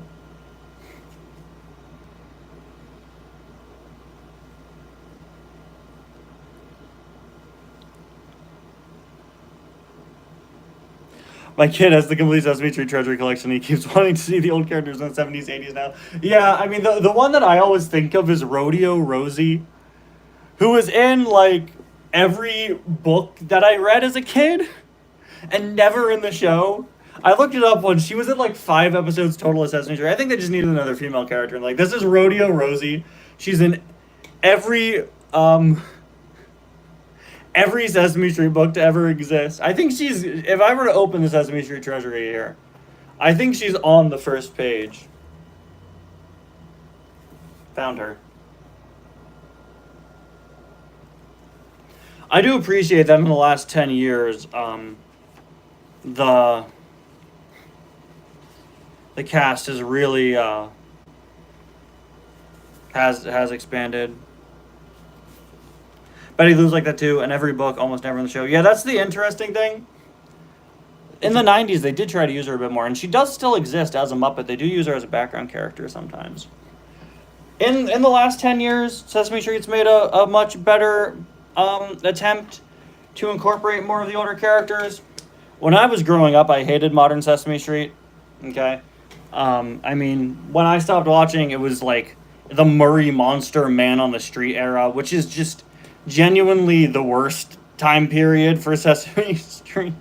My kid has the complete Sesame Street Treasury collection. He keeps wanting to see the old characters in the 70s, 80s now. Yeah, I mean, the one that I always think of is Rodeo Rosie, who was in, like, every book that I read as a kid, and never in the show. I looked it up once. She was in, like, 5 episodes total of Sesame Street. I think they just needed another female character. And, like, this is Rodeo Rosie. She's in every Sesame Street book to ever exist. I think if I were to open the Sesame Street Treasury here, I think she's on the first page. Found her. I do appreciate that in the last 10 years, the cast has really has expanded. Betty Lou's like that too, and every book, almost never in the show. Yeah, that's the interesting thing. In the 90s, they did try to use her a bit more, and she does still exist as a Muppet. They do use her as a background character sometimes. In the last 10 years, Sesame Street's made a much better attempt to incorporate more of the older characters. When I was growing up, I hated modern Sesame Street. Okay? I mean, when I stopped watching, it was like the Murray Monster Man on the Street era, which is just genuinely the worst time period for Sesame Street.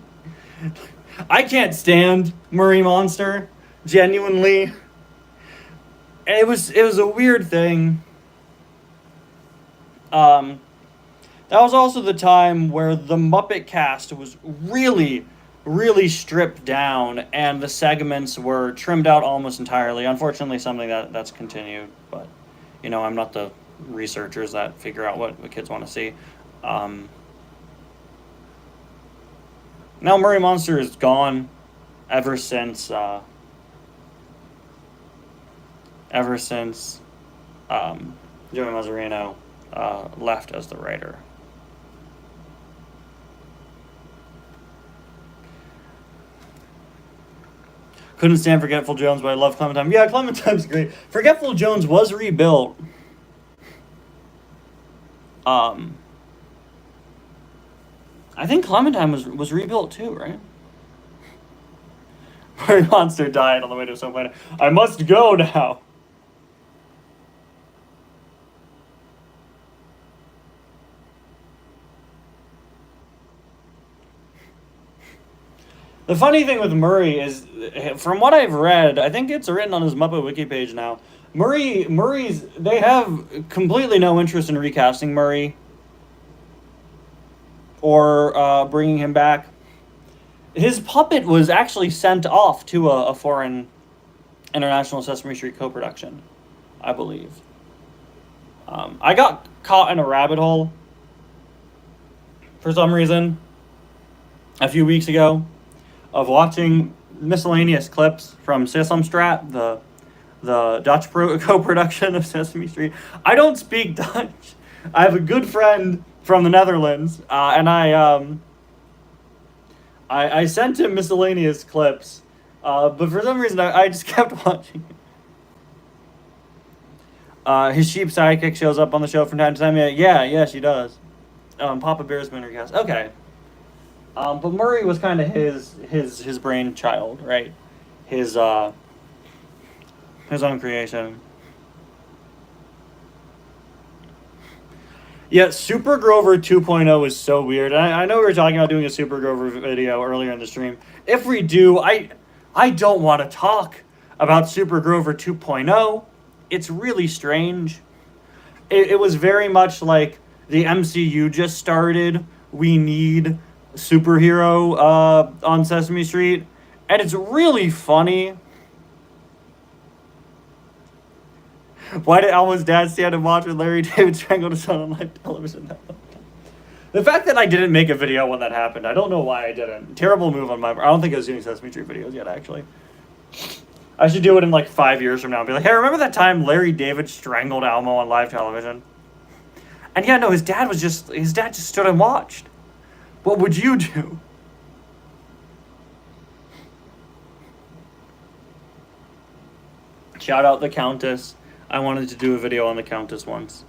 I can't stand Murray Monster, genuinely. It was a weird thing. That was also the time where the Muppet cast was really, really stripped down, and the segments were trimmed out almost entirely. Unfortunately, something that's continued, but I'm not the researchers that figure out what the kids want to see. Now Murray Monster is gone ever since Joey Mazzarino left as the writer. Couldn't stand Forgetful Jones, but I love Clementine. Yeah, Clementine's great. Forgetful Jones was rebuilt. I think Clementine was rebuilt too, right? Murray Monster died on the way to some planet. I must go now. The funny thing with Murray is, from what I've read, I think it's written on his Muppet Wiki page now. They have completely no interest in recasting Murray or bringing him back. His puppet was actually sent off to a foreign international Sesame Street co-production, I believe. I got caught in a rabbit hole for some reason a few weeks ago of watching miscellaneous clips from Sesame Strat, the Dutch co-production of Sesame Street. I don't speak Dutch. I have a good friend from the Netherlands, and I sent him miscellaneous clips, but for some reason I just kept watching it. His sheep sidekick shows up on the show from time to time. Yeah, she does. Papa Bear's been recast. Okay. But Murray was kind of his brainchild, right? His own creation. Yeah, Super Grover 2.0 is so weird. I know we were talking about doing a Super Grover video earlier in the stream. If we do, I don't want to talk about Super Grover 2.0. It's really strange. It was very much like the MCU just started. We need superhero on Sesame Street, and it's really funny. Why did Elmo's dad stand and watch when Larry David strangled his son on live television? The fact that I didn't make a video when that happened, I don't know why I didn't. Terrible move on my part. I don't think I was doing Sesame Street videos yet, actually. I should do it in like 5 years from now and be like, hey, remember that time Larry David strangled Elmo on live television? And yeah, no, his dad just stood and watched. What would you do? Shout out the Countess. I wanted to do a video on the Countess once.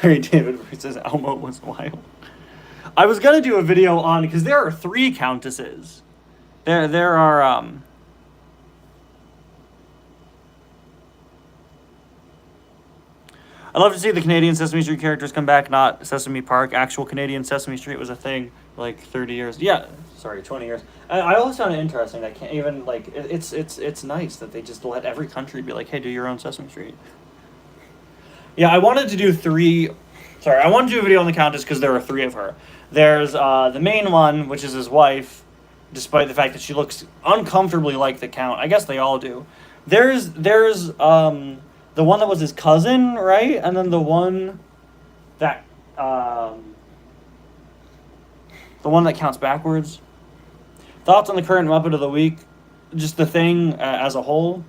Larry David versus Elmo was wild. I was gonna do a video on, because there are 3 Countesses. There are I'd love to see the Canadian Sesame Street characters come back, not Sesame Park. Actual Canadian Sesame Street was a thing for like 30 years. Yeah, sorry, 20 years. I always found it interesting that can't even, like, it's nice that they just let every country be like, hey, do your own Sesame Street. Yeah, I wanted to do three. Sorry, I wanted to do a video on the Countess because there are three of her. There's the main one, which is his wife, despite the fact that she looks uncomfortably like the Count. I guess they all do. There's the one that was his cousin, right? And then the one that the one that counts backwards. Thoughts on the current Muppet of the Week? Just the thing as a whole.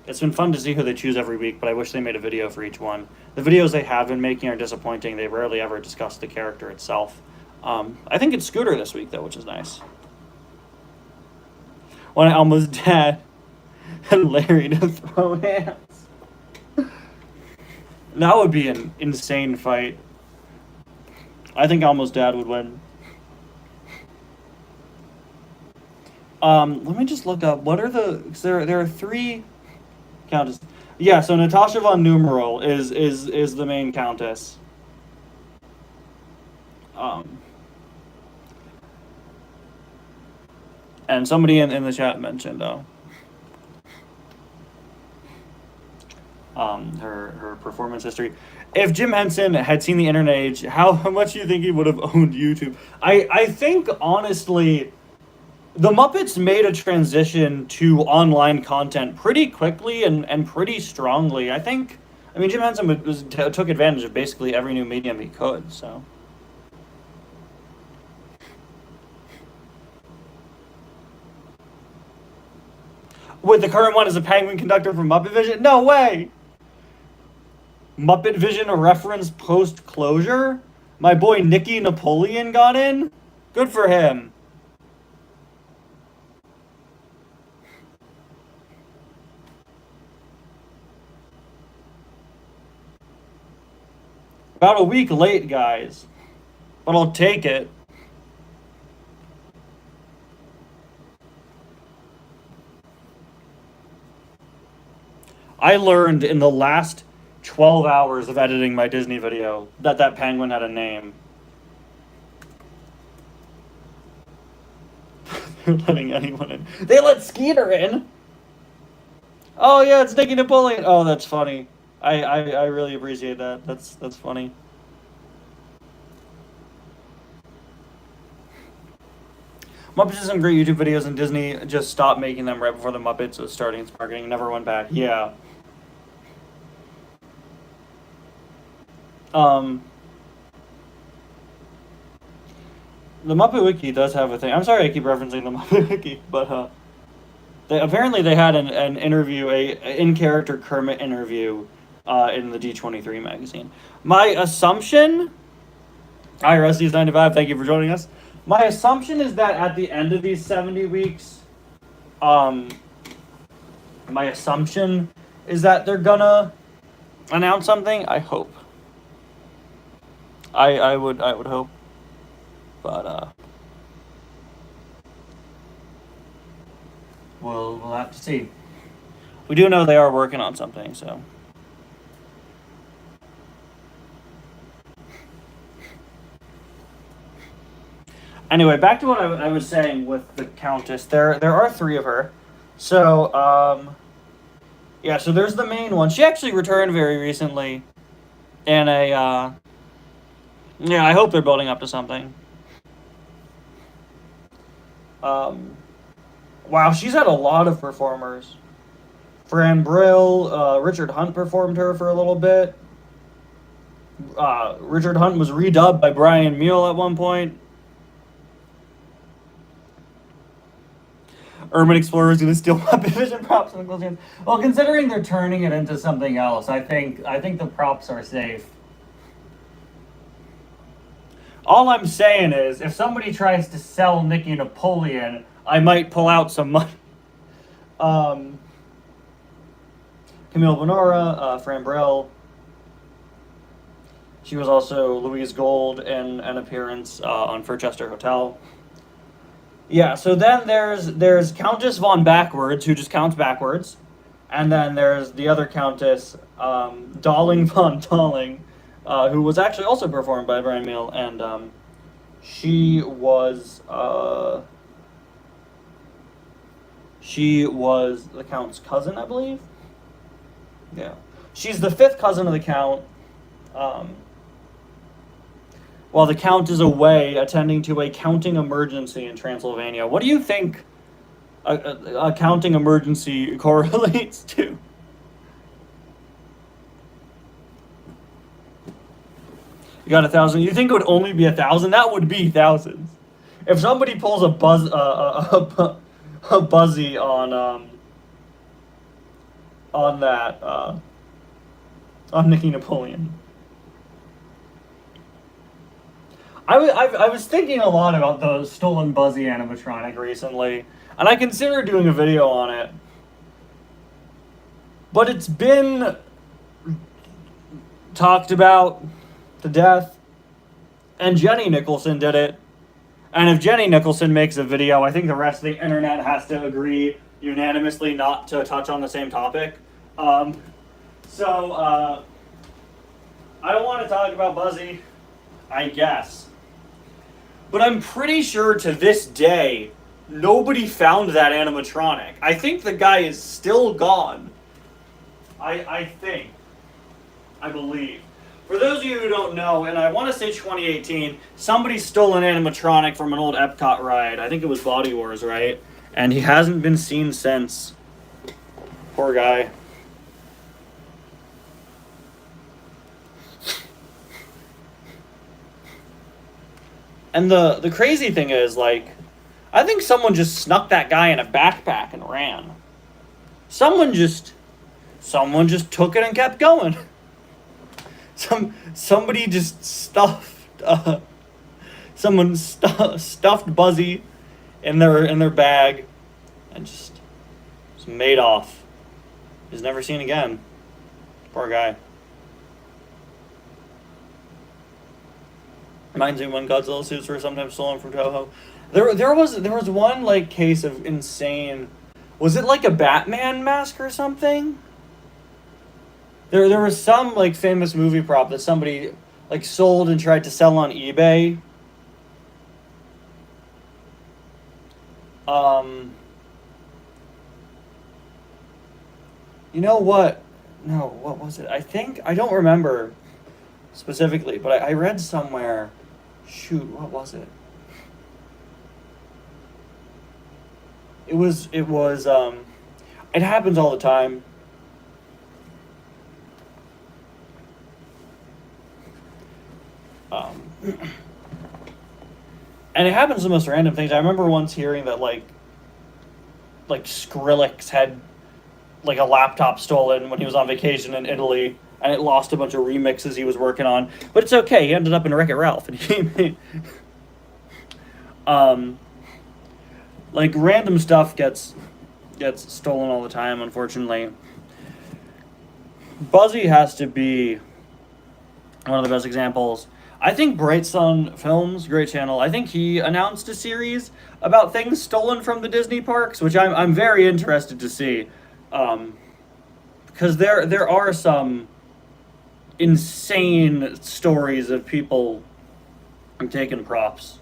It's been fun to see who they choose every week, but I wish they made a video for each one. The videos they have been making are disappointing. They rarely ever discuss the character itself. I think it's Scooter this week, though, which is nice. When Elmo's dad and Larry to throw hands. That would be an insane fight. I think Elmo's dad would win. Let me just look up. What are the... There are three... Countess. Yeah, so Natasha von Numeral is the main Countess. And somebody in the chat mentioned her performance history. If Jim Henson had seen the internet age, how much do you think he would have owned YouTube? I think, honestly, the Muppets made a transition to online content pretty quickly and pretty strongly. I mean, Jim Henson took advantage of basically every new medium he could, so... Wait, the current one is a penguin conductor from Muppet Vision? No way! Muppet Vision a reference post-closure? My boy Nicky Napoleon got in? Good for him. About a week late, guys. But I'll take it. I learned in the last 12 hours of editing my Disney video that penguin had a name. They're letting anyone in. They let Skeeter in! Oh yeah, it's Nicky Napoleon. Oh, that's funny. I really appreciate that. That's funny. Muppets did some great YouTube videos, and Disney just stopped making them right before the Muppets was starting its marketing. Never went back. Yeah. The Muppet Wiki does have a thing. I'm sorry I keep referencing the Muppet Wiki, but apparently they had an interview, a in-character Kermit interview in the D23 magazine. My assumption... Hi, Rusty's95, thank you for joining us. My assumption is that at the end of these 70 weeks, my assumption is that they're gonna announce something. I hope. I would hope. But we'll have to see. We do know they are working on something, so. Anyway, back to what I was saying with the Countess. There are three of her. So, yeah, so there's the main one. She actually returned very recently in a, yeah, I hope they're building up to something. Wow, she's had a lot of performers. Fran Brill, Richard Hunt performed her for a little bit. Richard Hunt was redubbed by Brian Mule at one point. Urban Explorer is going to steal Muppet Vision props from the close hands. Well, considering they're turning it into something else, I think the props are safe. All I'm saying is, if somebody tries to sell Nicky Napoleon, I might pull out some money. Camille Bonora, Fran Brill. She was also Louise Gold in an appearance on Furchester Hotel. Yeah, so then there's Countess von Backwards, who just counts backwards. And then there's the other Countess, Dolling von Dolling, who was actually also performed by Brian Mule, and she was the Count's cousin, I believe. Yeah. She's the fifth cousin of the Count. While the Count is away attending to a counting emergency in Transylvania. What do you think a counting emergency correlates to? You got 1,000. You think it would only be 1,000? That would be thousands. If somebody pulls a buzzy on that on Nicky Napoleon. I was thinking a lot about the stolen Buzzy animatronic recently, and I considered doing a video on it. But it's been talked about to death, and Jenny Nicholson did it. And if Jenny Nicholson makes a video, I think the rest of the internet has to agree unanimously not to touch on the same topic. I don't want to talk about Buzzy, I guess. But I'm pretty sure to this day, nobody found that animatronic. I think the guy is still gone. I believe. For those of you who don't know, and I want to say 2018, somebody stole an animatronic from an old Epcot ride. I think it was Body Wars, right? And he hasn't been seen since. Poor guy. And the crazy thing is, like, I think someone just snuck that guy in a backpack and ran. Someone just took it and kept going. Somebody just stuffed Buzzy in their bag and just made off. He's never seen again. Poor guy. Reminds me when Godzilla suits were sometimes stolen from Toho. There was one like case of insane. Was it like a Batman mask or something? There was some like famous movie prop that somebody like sold and tried to sell on eBay. You know what? No, what was it? I don't remember specifically, but I read somewhere. Shoot, what was it? It was it happens all the time. And it happens to the most random things. I remember once hearing that like Skrillex had like a laptop stolen when he was on vacation in Italy, and it lost a bunch of remixes he was working on. But it's okay. He ended up in Wreck-It Ralph, and he made, like random stuff gets stolen all the time, unfortunately. Buzzy has to be one of the best examples. I think Bright Sun Films, great channel, I think he announced a series about things stolen from the Disney parks, which I'm very interested to see. Because there are some insane stories of people taking props.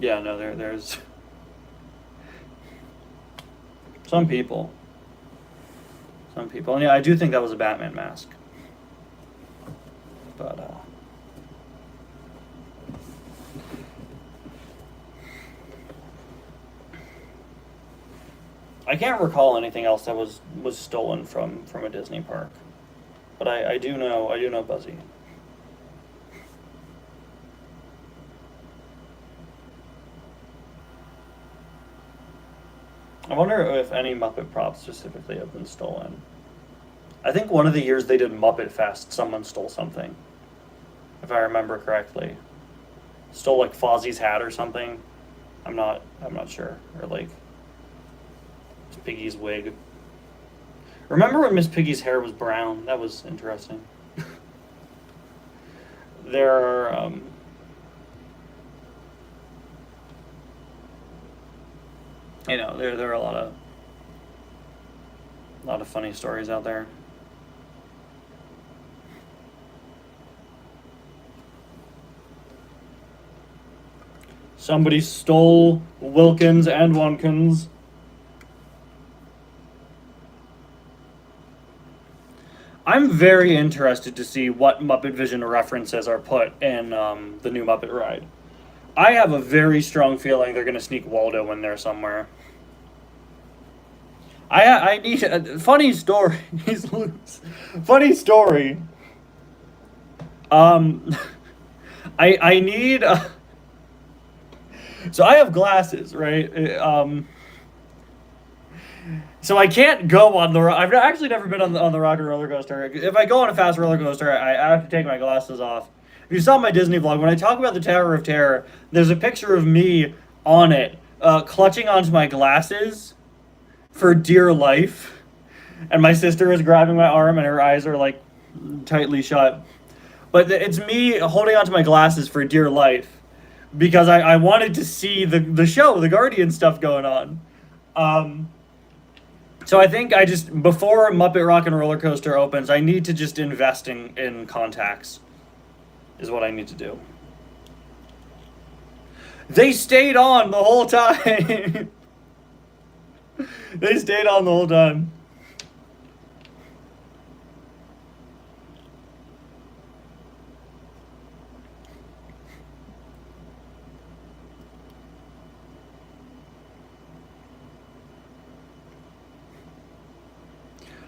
Yeah, no, there's some people. And yeah, I do think that was a Batman mask. But I can't recall anything else that was stolen from a Disney park. But I do know Buzzy. I wonder if any Muppet props specifically have been stolen. I think one of the years they did Muppet Fest, someone stole something. If I remember correctly. Stole like Fozzie's hat or something. I'm not sure. Or like Miss Piggy's wig. Remember when Miss Piggy's hair was brown? That was interesting. There are there are a lot of funny stories out there. Somebody stole Wilkins and Wonkins. I'm very interested to see what Muppet Vision references are put in the new Muppet ride. I have a very strong feeling they're going to sneak Waldo in there somewhere. I need a funny story. He's loose. Funny story. I need. So I have glasses, right? So I can't go on the. I've actually never been on the rocket roller coaster. If I go on a fast roller coaster, I have to take my glasses off. If you saw my Disney vlog, when I talk about the Tower of Terror, there's a picture of me on it, clutching onto my glasses for dear life, and my sister is grabbing my arm, and her eyes are like tightly shut. But it's me holding onto my glasses for dear life because I wanted to see the show, the Guardian stuff going on. So I think before Muppet Rock and Roller Coaster opens, I need to just invest in contacts, is what I need to do. They stayed on the whole time. They stayed on the whole time.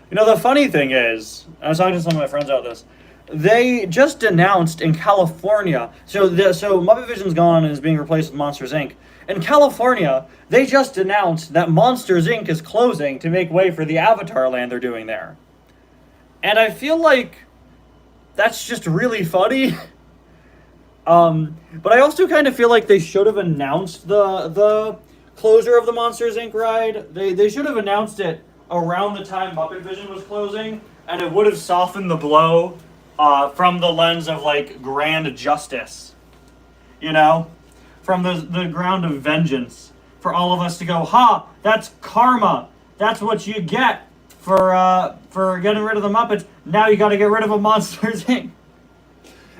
You know, the funny thing is, I was talking to some of my friends about this. They just announced in California, so Muppet Vision's gone and is being replaced with Monsters Inc. In California, they just announced that Monsters Inc. is closing to make way for the Avatar land they're doing there. And I feel like that's just really funny. But I also kind of feel like they should have announced the closure of the Monsters Inc. ride. They should have announced it around the time Muppet Vision was closing, and it would have softened the blow from the lens of, like, grand justice. You know? From the ground of vengeance. For all of us to go, ha, that's karma. That's what you get for getting rid of the Muppets. Now you gotta get rid of a Monsters Inc.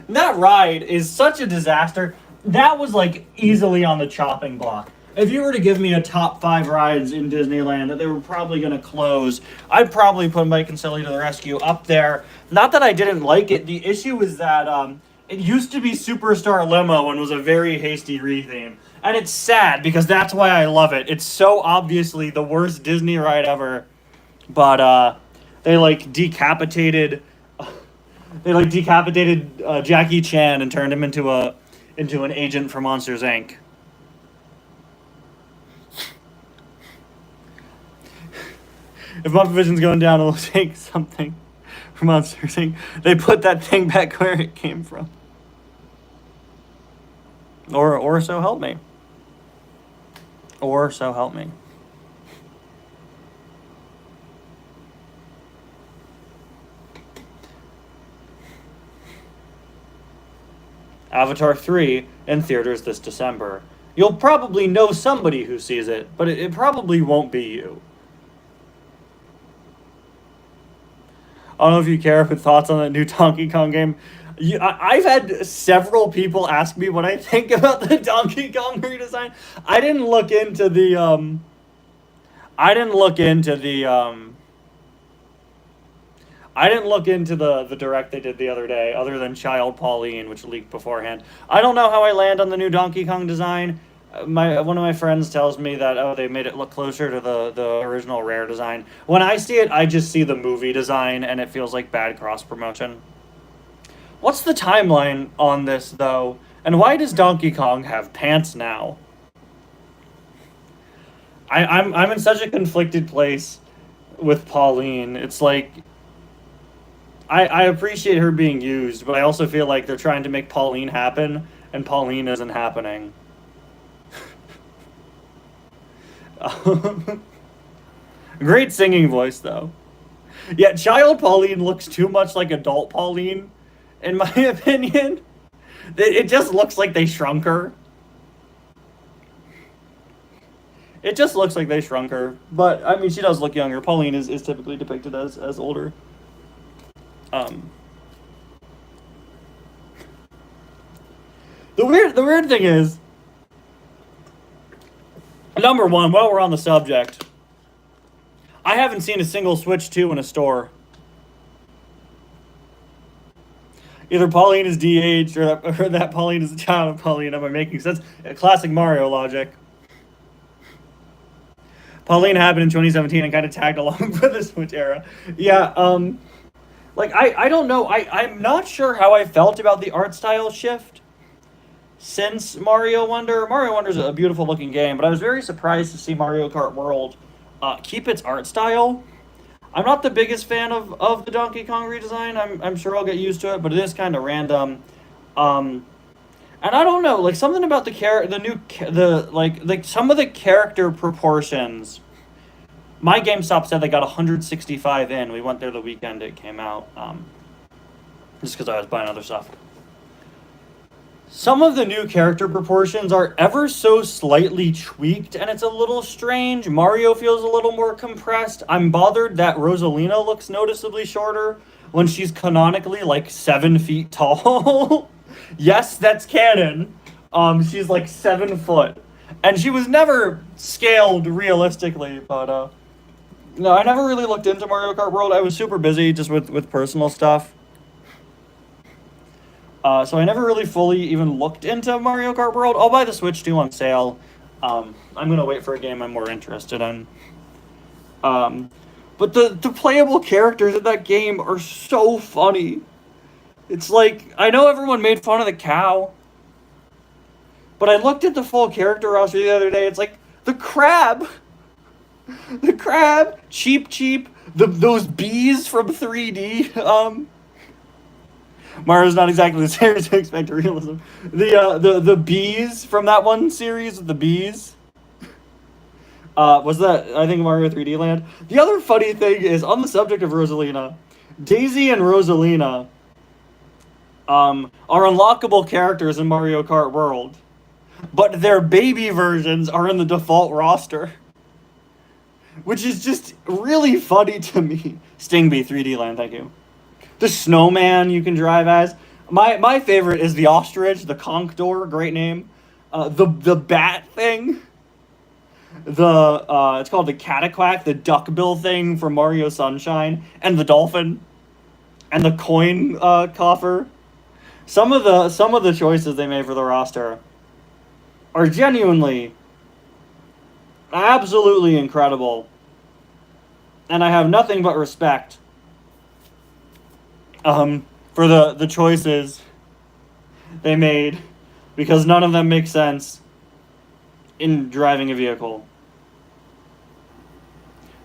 That ride is such a disaster. That was, like, easily on the chopping block. If you were to give me a top 5 rides in Disneyland that they were probably going to close, I'd probably put Mike and Sully to the Rescue up there. Not that I didn't like it. The issue is that it used to be Superstar Limo and was a very hasty retheme. And it's sad because that's why I love it. It's so obviously the worst Disney ride ever. But they decapitated Jackie Chan and turned him into an agent for Monsters Inc. If Muppet Vision's going down, it'll take something from Monsters Inc. They put that thing back where it came from. Or so help me. Or so help me. Avatar 3 in theaters this December. You'll probably know somebody who sees it, but it probably won't be you. I don't know if you care for thoughts on that new Donkey Kong game. I've had several people ask me what I think about the Donkey Kong redesign. I didn't look into the direct they did the other day, other than Child Pauline, which leaked beforehand. I don't know how I land on the new Donkey Kong design. One of my friends tells me that they made it look closer to the original Rare design. When I see it, I just see the movie design, and it feels like bad cross promotion. What's the timeline on this though? And why does Donkey Kong have pants now? I'm in such a conflicted place with Pauline. It's like I appreciate her being used, but I also feel like they're trying to make Pauline happen, and Pauline isn't happening. Great singing voice, though. Yeah, Child Pauline looks too much like Adult Pauline, in my opinion. It just looks like they shrunk her. It just looks like they shrunk her. But, I mean, she does look younger. Pauline is typically depicted as older. The weird thing is, Number one, while we're on the subject, I haven't seen a single Switch 2 in a store. Either Pauline is DH or that Pauline is a child of Pauline. Am I making sense? Classic Mario logic. Pauline happened in 2017 and kind of tagged along for the Switch era. Yeah, like I don't know. I'm not sure how I felt about the art style shift since Mario Wonder. Mario Wonder is a beautiful looking game, but I was very surprised to see Mario Kart World keep its art style. I'm not the biggest fan of the Donkey Kong redesign. I'm sure I'll get used to it, but it is kind of random. Um, and I don't know, like something about some of the character proportions. My GameStop said they got 165 in. We went there the weekend it came out, just because I was buying other stuff. Some of the new character proportions are ever so slightly tweaked, and it's a little strange. Mario feels a little more compressed. I'm bothered that Rosalina looks noticeably shorter when she's canonically like 7 feet tall. Yes, that's canon. She's like 7 foot, and she was never scaled realistically. But no, I never really looked into Mario Kart World. I was super busy just with personal stuff. So I never really fully even looked into Mario Kart World. I'll buy the Switch 2 on sale. I'm gonna wait for a game I'm more interested in. But the playable characters in that game are so funny. It's like, I know everyone made fun of the cow, but I looked at the full character roster the other day. It's like the crab, Cheep, those bees from 3D. Mario's not exactly the stereotypic realism. The bees from that one series with the bees. Was that, I think, Mario 3D Land? The other funny thing is, on the subject of Rosalina, Daisy and Rosalina are unlockable characters in Mario Kart World, but their baby versions are in the default roster, which is just really funny to me. Stingbee 3D Land, thank you. The snowman you can drive as. My favorite is the ostrich, the conch door, great name. The bat thing. It's called the cataquack, the duckbill thing from Mario Sunshine, and the dolphin, and the coin coffer. Some of the choices they made for the roster are genuinely, absolutely incredible, and I have nothing but respect for the choices they made, because none of them make sense in driving a vehicle.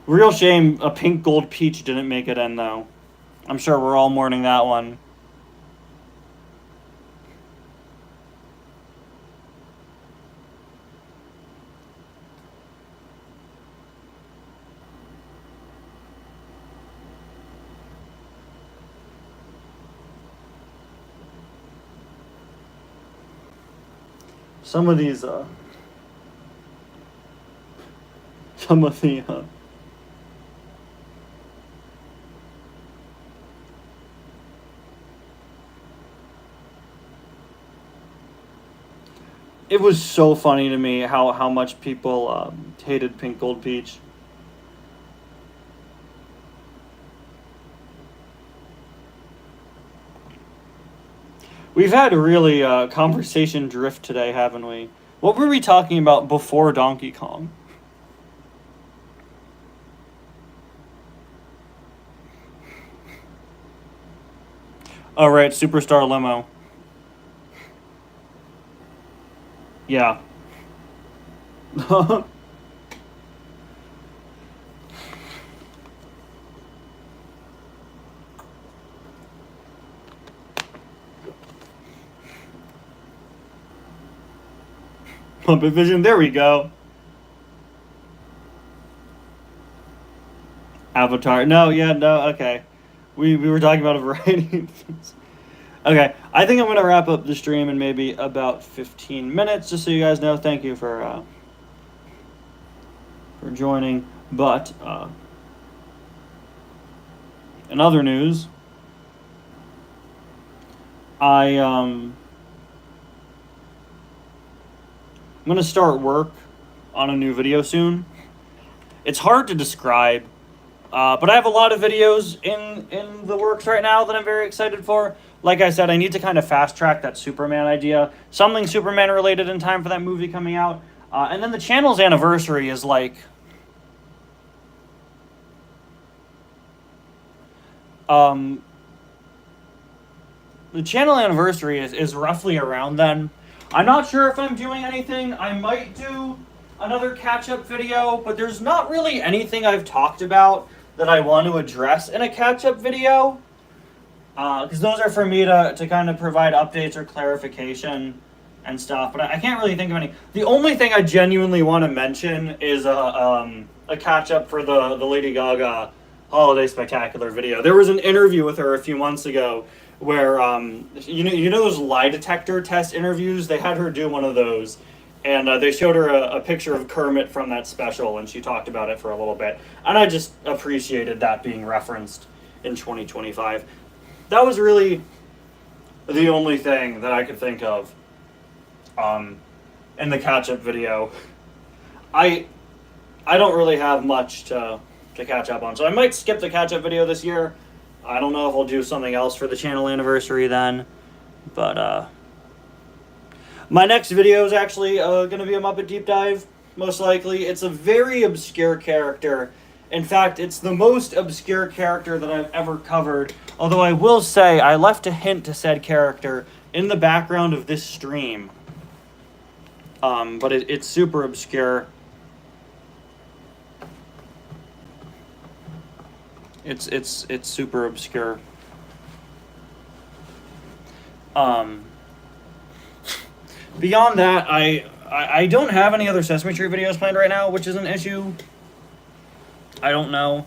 Real shame a pink gold peach didn't make it in, though. I'm sure we're all mourning that one. Some of these, some of the, it was so funny to me how much people hated Pink Gold Peach. We've had a really conversation drift today, haven't we? What were we talking about before Donkey Kong? Oh, right, Superstar Limo. Yeah. Pumpet Vision, there we go. Avatar. No, yeah, no, okay. We were talking about a variety of things. Okay, I think I'm going to wrap up the stream in maybe about 15 minutes, just so you guys know. Thank you for joining. But, in other news, I'm going to start work on a new video soon. It's hard to describe, but I have a lot of videos in the works right now that I'm very excited for. Like I said, I need to kind of fast track that Superman idea. Something Superman related in time for that movie coming out. And then the channel's anniversary is like... the channel anniversary is roughly around then. I'm not sure if I'm doing anything. I might do another catch-up video, but there's not really anything I've talked about that I want to address in a catch-up video. Because those are for me to kind of provide updates or clarification and stuff. But I can't really think of any. The only thing I genuinely want to mention is a catch-up for the Lady Gaga Holiday Spectacular video. There was an interview with her a few months ago where, you know those lie detector test interviews? They had her do one of those. And they showed her a picture of Kermit from that special, and she talked about it for a little bit. And I just appreciated that being referenced in 2025. That was really the only thing that I could think of in the catch-up video. I don't really have much to catch up on, so I might skip the catch-up video this year. I don't know if I'll do something else for the channel anniversary then, but my next video is actually going to be a Muppet Deep Dive, most likely. It's a very obscure character. In fact, it's the most obscure character that I've ever covered. Although I will say, I left a hint to said character in the background of this stream. But it's super obscure. It's super obscure. Beyond that, I don't have any other Sesame Street videos planned right now, which is an issue. I don't know.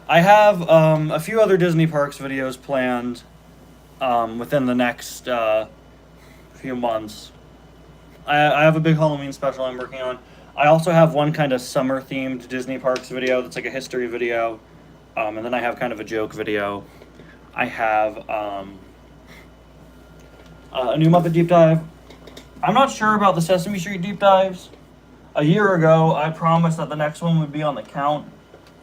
I have a few other Disney Parks videos planned within the next few months. I have a big Halloween special I'm working on. I also have one kind of summer-themed Disney Parks video that's like a history video. And then I have kind of a joke video. I have a new Muppet Deep Dive. I'm not sure about the Sesame Street deep dives. A year ago, I promised that the next one would be on the count.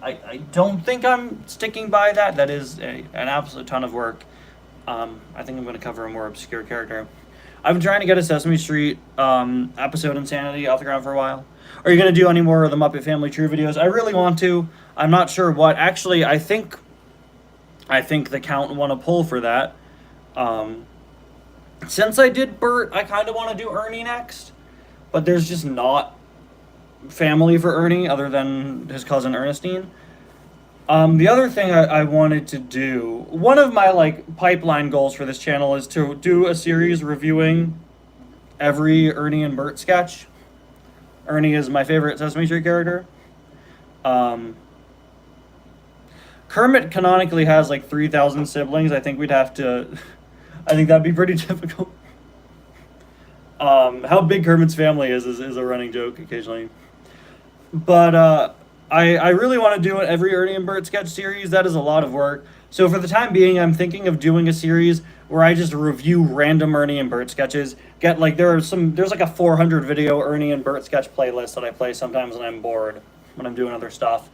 I don't think I'm sticking by that. That is an absolute ton of work. I think I'm going to cover a more obscure character. I've been trying to get a Sesame Street episode Insanity off the ground for a while. Are you going to do any more of the Muppet Family True videos? I really want to. I'm not sure what. Actually, I think the count want to pull for that. Since I did Bert, I kind of want to do Ernie next. But there's just not family for Ernie other than his cousin Ernestine. The other thing I wanted to do, one of my pipeline goals for this channel is to do a series reviewing every Ernie and Bert sketch. Ernie is my favorite Sesame Street character. Kermit canonically has 3,000 siblings. I think that'd be pretty difficult. How big Kermit's family is a running joke occasionally. But I really want to do every Ernie and Bert sketch series. That is a lot of work. So for the time being, I'm thinking of doing a series where I just review random Ernie and Bert sketches. There's a 400 video Ernie and Bert sketch playlist that I play sometimes when I'm bored, when I'm doing other stuff.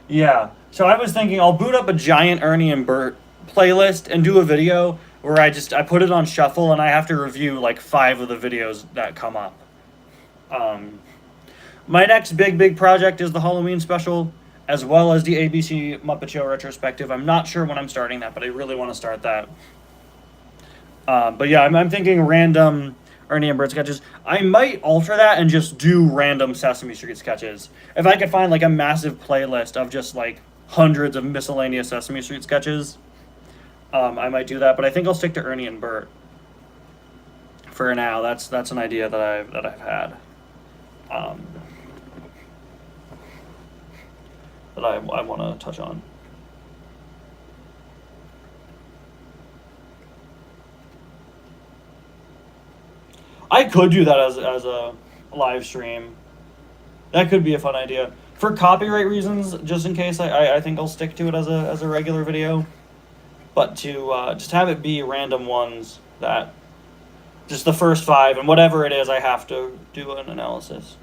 Yeah. So I was thinking I'll boot up a giant Ernie and Bert playlist and do a video where I put it on shuffle and I have to review 5 of the videos that come up. My next big project is the Halloween special, as well as the ABC Muppet Show retrospective. I'm not sure when I'm starting that, but I really want to start that. But yeah, I'm thinking random Ernie and Bert sketches. I might alter that and just do random Sesame Street sketches. If I could find a massive playlist of just hundreds of miscellaneous Sesame Street sketches, I might do that. But I think I'll stick to Ernie and Bert for now. That's an idea that I've had. That I want to touch on. I could do that as a live stream. That could be a fun idea. For copyright reasons, just in case, I think I'll stick to it as a regular video. But to just have it be random ones that Just the first 5, and whatever it is, I have to do an analysis.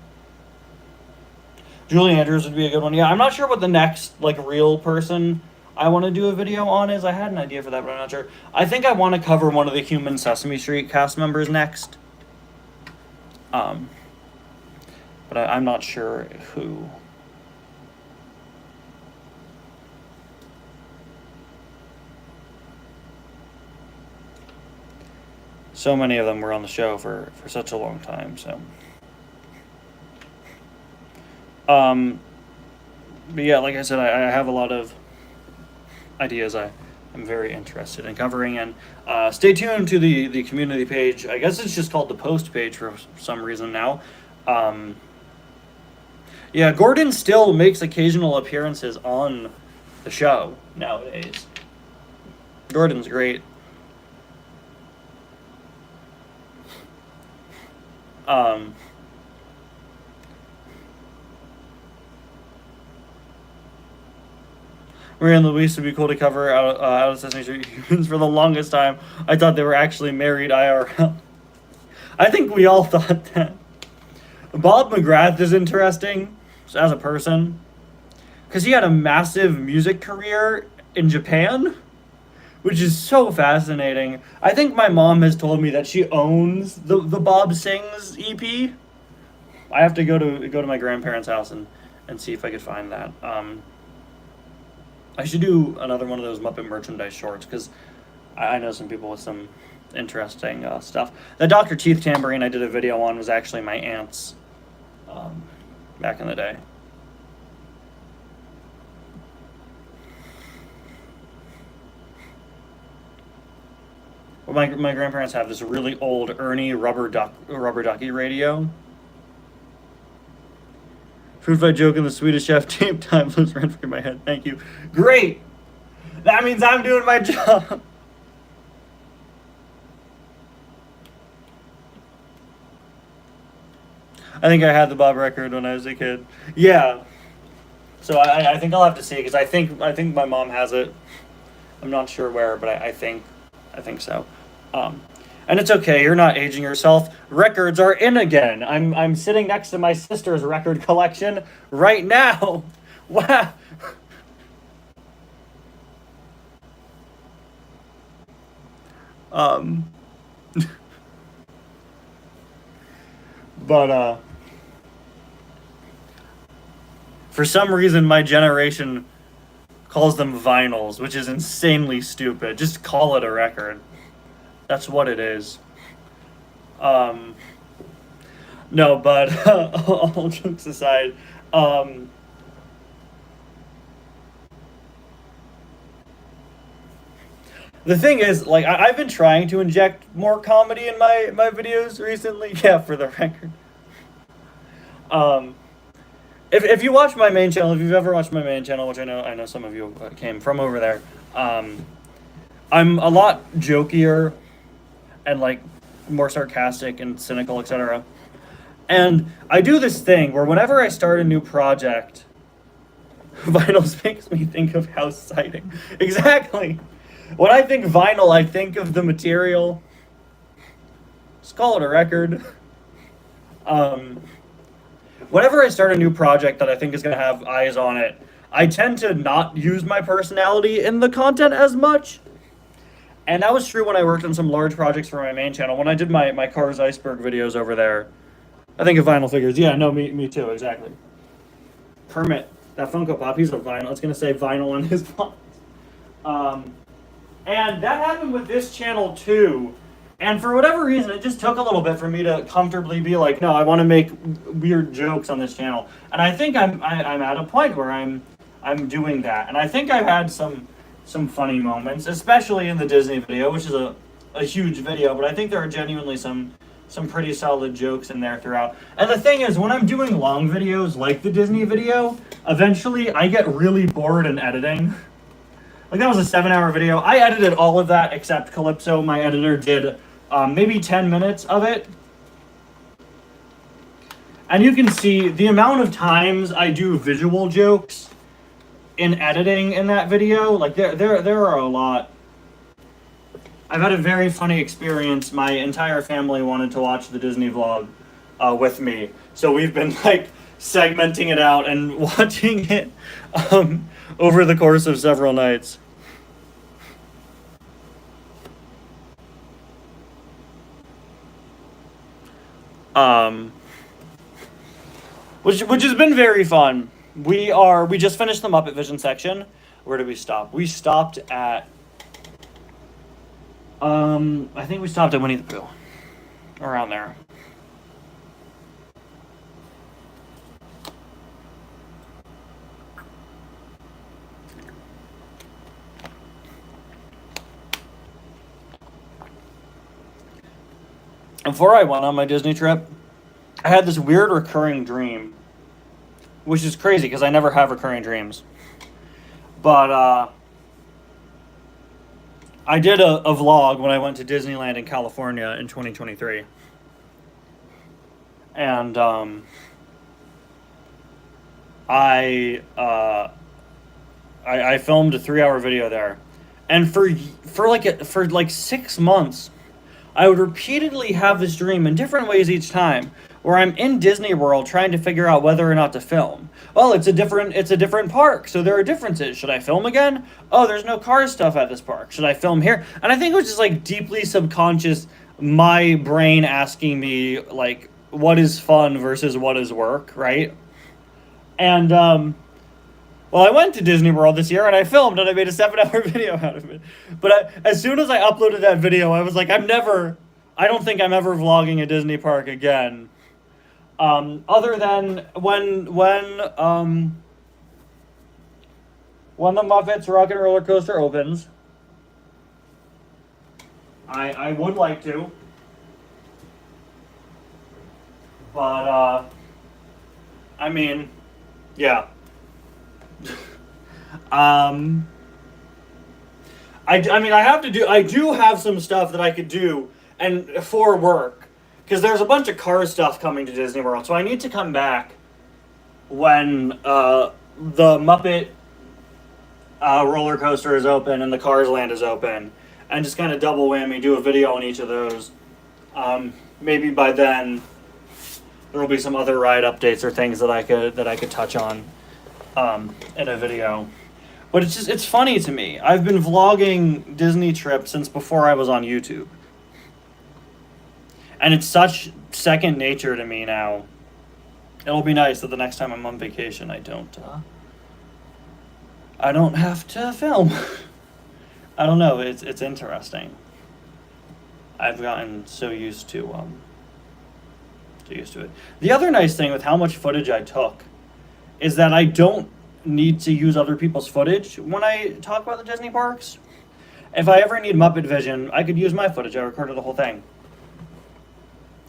Julie Andrews would be a good one. Yeah, I'm not sure what the next, like, real person I want to do a video on is. I had an idea for that, but I'm not sure. I think I want to cover one of the Human Sesame Street cast members next. But I'm not sure who. So many of them were on the show for such a long time, so. But yeah, like I said, I have a lot of ideas I'm very interested in covering, and stay tuned to the community page. I guess it's just called the post page for some reason now. Yeah, Gordon still makes occasional appearances on the show nowadays. Gordon's great. Maria and Luis would be cool to cover out of Sesame Street Humans for the longest time. I thought they were actually married IRL. I think we all thought that. Bob McGrath is interesting as a person because he had a massive music career in Japan, which is so fascinating. I think my mom has told me that she owns the Bob Sings EP. I have to go to my grandparents' house and see if I could find that. I should do another one of those Muppet merchandise shorts because I know some people with some interesting stuff. The Dr. Teeth tambourine I did a video on was actually my aunt's back in the day. Well, my grandparents have this really old Ernie rubber ducky radio. Food fight joke in the Swedish Chef tape time lives rent free in my head. Thank you. Great! That means I'm doing my job. I think I had the Bob record when I was a kid. Yeah. So I think I'll have to see because I think my mom has it. I'm not sure where, but I think so. And it's okay, you're not aging yourself. Records are in again. I'm sitting next to my sister's record collection right now. Wow. But for some reason my generation calls them vinyls, which is insanely stupid. Just call it a record. That's what it is. No, but all jokes aside, the thing is, like, I've been trying to inject more comedy in my videos recently. Yeah, for the record. If you watch my main channel, if you've ever watched my main channel, which I know some of you came from over there, I'm a lot jokier and like more sarcastic and cynical, etc. And I do this thing where whenever I start a new project, vinyls makes me think of house siding. Exactly. When I think vinyl, I think of the material. Just call it a record. Whenever I start a new project that I think is going to have eyes on it, I tend to not use my personality in the content as much. And that was true when I worked on some large projects for my main channel. When I did my Cars Iceberg videos over there, I think of vinyl figures. Yeah, no, me too, exactly. Kermit, that Funko Pop, he's a vinyl. It's going to say vinyl on his box. And that happened with this channel too. And for whatever reason, it just took a little bit for me to comfortably be like, no, I want to make weird jokes on this channel. And I think I'm at a point where I'm doing that. And I think I've had some funny moments, especially in the Disney video, which is a huge video, but I think there are genuinely some pretty solid jokes in there throughout. And the thing is, when I'm doing long videos like the Disney video, eventually I get really bored in editing. Like, that was a 7-hour video. I edited all of that except Calypso. My editor did maybe 10 minutes of it. And you can see the amount of times I do visual jokes in editing in that video. Like, there are a lot. I've had a very funny experience. My entire family wanted to watch the Disney vlog with me, so we've been like segmenting it out and watching it over the course of several nights. Which has been very fun. We just finished the Muppet Vision section. Where did we stop? We stopped at I think we stopped at Winnie the Pooh. Around there. Before I went on my Disney trip, I had this weird recurring dream, which is crazy because I never have recurring dreams. But I did a vlog when I went to Disneyland in California in 2023. And I filmed a 3-hour video there. And for like 6 months, I would repeatedly have this dream in different ways each time, where I'm in Disney World trying to figure out whether or not to film. Well, it's a different park, so there are differences. Should I film again? Oh, there's no Cars stuff at this park. Should I film here? And I think it was just like deeply subconscious, my brain asking me like, what is fun versus what is work, right? And well, I went to Disney World this year and I filmed and I made a 7-hour video out of it. But as soon as I uploaded that video, I was like, I don't think I'm ever vlogging a Disney park again. Other than when the Muppets Rock and Roller Coaster opens, I would like to, but I mean, yeah. I mean, I do have some stuff that I could do and for work, because there's a bunch of car stuff coming to Disney World, so I need to come back when the Muppet roller coaster is open and the Cars Land is open, and just kind of double whammy, do a video on each of those. Maybe by then there will be some other ride updates or things that I could touch on in a video. But it's funny to me. I've been vlogging Disney trips since before I was on YouTube. And it's such second nature to me now. It'll be nice that the next time I'm on vacation I don't have to film. I don't know, it's interesting. I've gotten so used to it. The other nice thing with how much footage I took is that I don't need to use other people's footage when I talk about the Disney parks. If I ever need Muppet Vision, I could use my footage. I recorded the whole thing.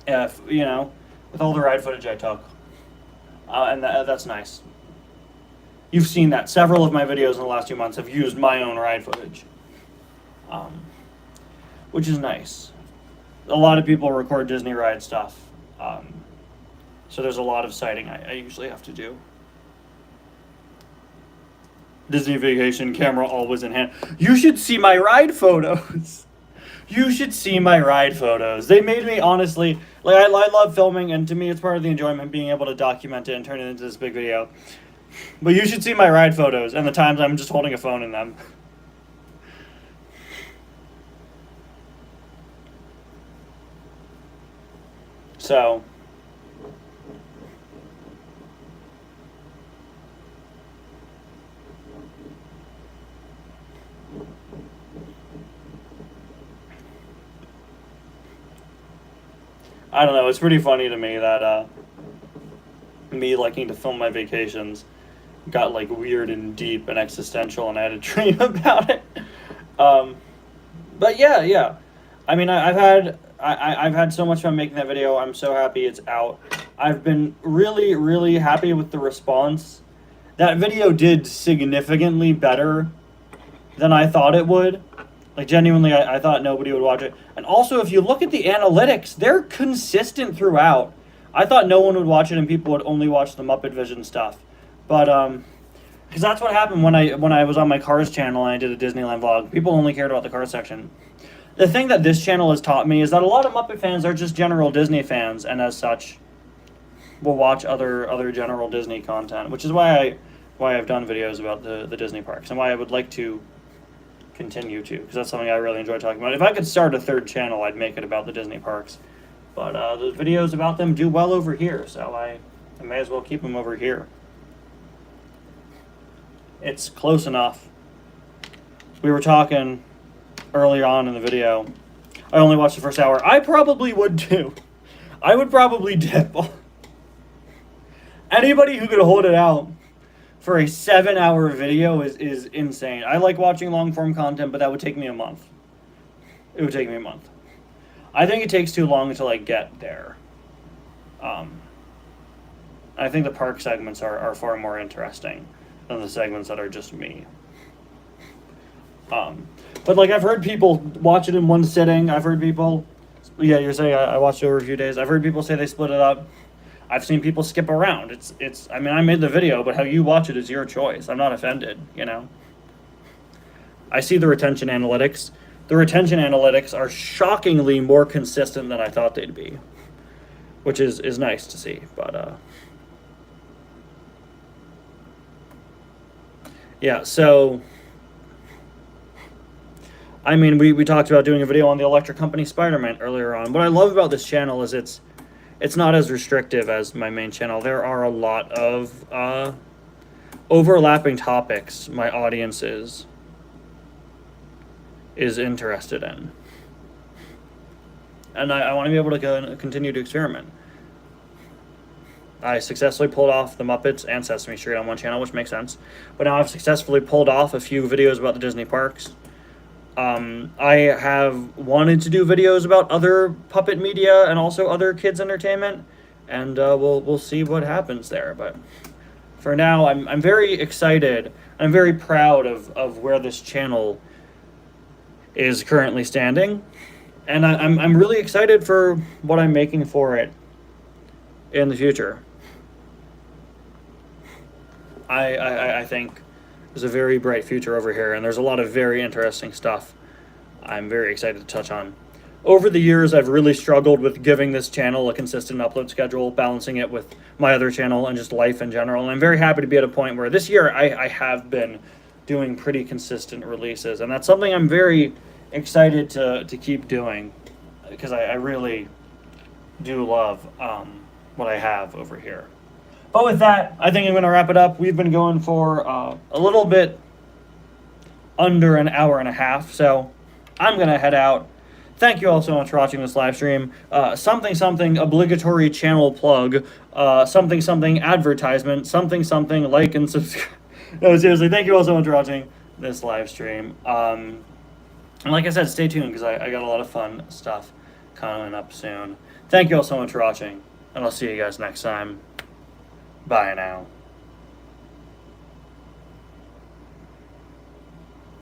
If, with all the ride footage I took. And that's nice. You've seen that. Several of my videos in the last 2 months have used my own ride footage. Which is nice. A lot of people record Disney ride stuff. So there's a lot of citing I usually have to do. Disney Vacation, camera always in hand. You should see my ride photos. You should see my ride photos. They made me, honestly, like, I love filming, and to me it's part of the enjoyment being able to document it and turn it into this big video. But you should see my ride photos and the times I'm just holding a phone in them. So I don't know, it's pretty funny to me that me liking to film my vacations got like weird and deep and existential, and I had a dream about it. But yeah. I mean, I've had so much fun making that video. I'm so happy it's out. I've been really, really happy with the response. That video did significantly better than I thought it would. Like, genuinely, I thought nobody would watch it. And also, if you look at the analytics, they're consistent throughout. I thought no one would watch it and people would only watch the Muppet Vision stuff. But, because that's what happened when I was on my Cars channel and I did a Disneyland vlog. People only cared about the Cars section. the thing that this channel has taught me is that a lot of Muppet fans are just general Disney fans, and as such, will watch other general Disney content, which is why I've done videos about the Disney parks, and why I would like to continue to, because that's something I really enjoy talking about. If I could start a third channel, I'd make it about the Disney parks, but the videos about them do well over here, so I may as well keep them over here. It's close enough. We were talking earlier on in the video. I only watched the first hour. I probably would too. I would probably dip. Anybody who could hold it out for a 7-hour video is insane. I like watching long-form content, but that would take me a month. It would take me a month. I think it takes too long to, like, get there. I think the park segments are far more interesting than the segments that are just me. But, like, I've heard people watch it in one sitting. I've heard people... Yeah, you're saying I watched it over a few days. I've heard people say they split it up. I've seen people skip around. It's. I mean, I made the video, but how you watch it is your choice. I'm not offended, you know? I see the retention analytics. The retention analytics are shockingly more consistent than I thought they'd be, which is nice to see, but... Yeah, so... I mean, we talked about doing a video on the Electric Company Spider-Man earlier on. What I love about this channel is it's not as restrictive as my main channel. There are a lot of overlapping topics my audience is interested in. And I want to be able to continue to experiment. I successfully pulled off the Muppets and Sesame Street on one channel, which makes sense. But now I've successfully pulled off a few videos about the Disney parks. I have wanted to do videos about other puppet media and also other kids' entertainment, and we'll see what happens there. But for now, I'm very excited. I'm very proud of where this channel is currently standing, and I'm really excited for what I'm making for it in the future. I think there's a very bright future over here, and there's a lot of very interesting stuff I'm very excited to touch on. Over the years, I've really struggled with giving this channel a consistent upload schedule, balancing it with my other channel and just life in general. And I'm very happy to be at a point where this year I have been doing pretty consistent releases, and that's something I'm very excited to keep doing, because I really do love what I have over here. But with that, I think I'm going to wrap it up. We've been going for a little bit under an hour and a half, so I'm going to head out. Thank you all so much for watching this live stream. Something obligatory channel plug, something advertisement, something like and subscribe. No, seriously, thank you all so much for watching this live stream. And like I said, stay tuned, because I got a lot of fun stuff coming up soon. Thank you all so much for watching, and I'll see you guys next time. Bye now.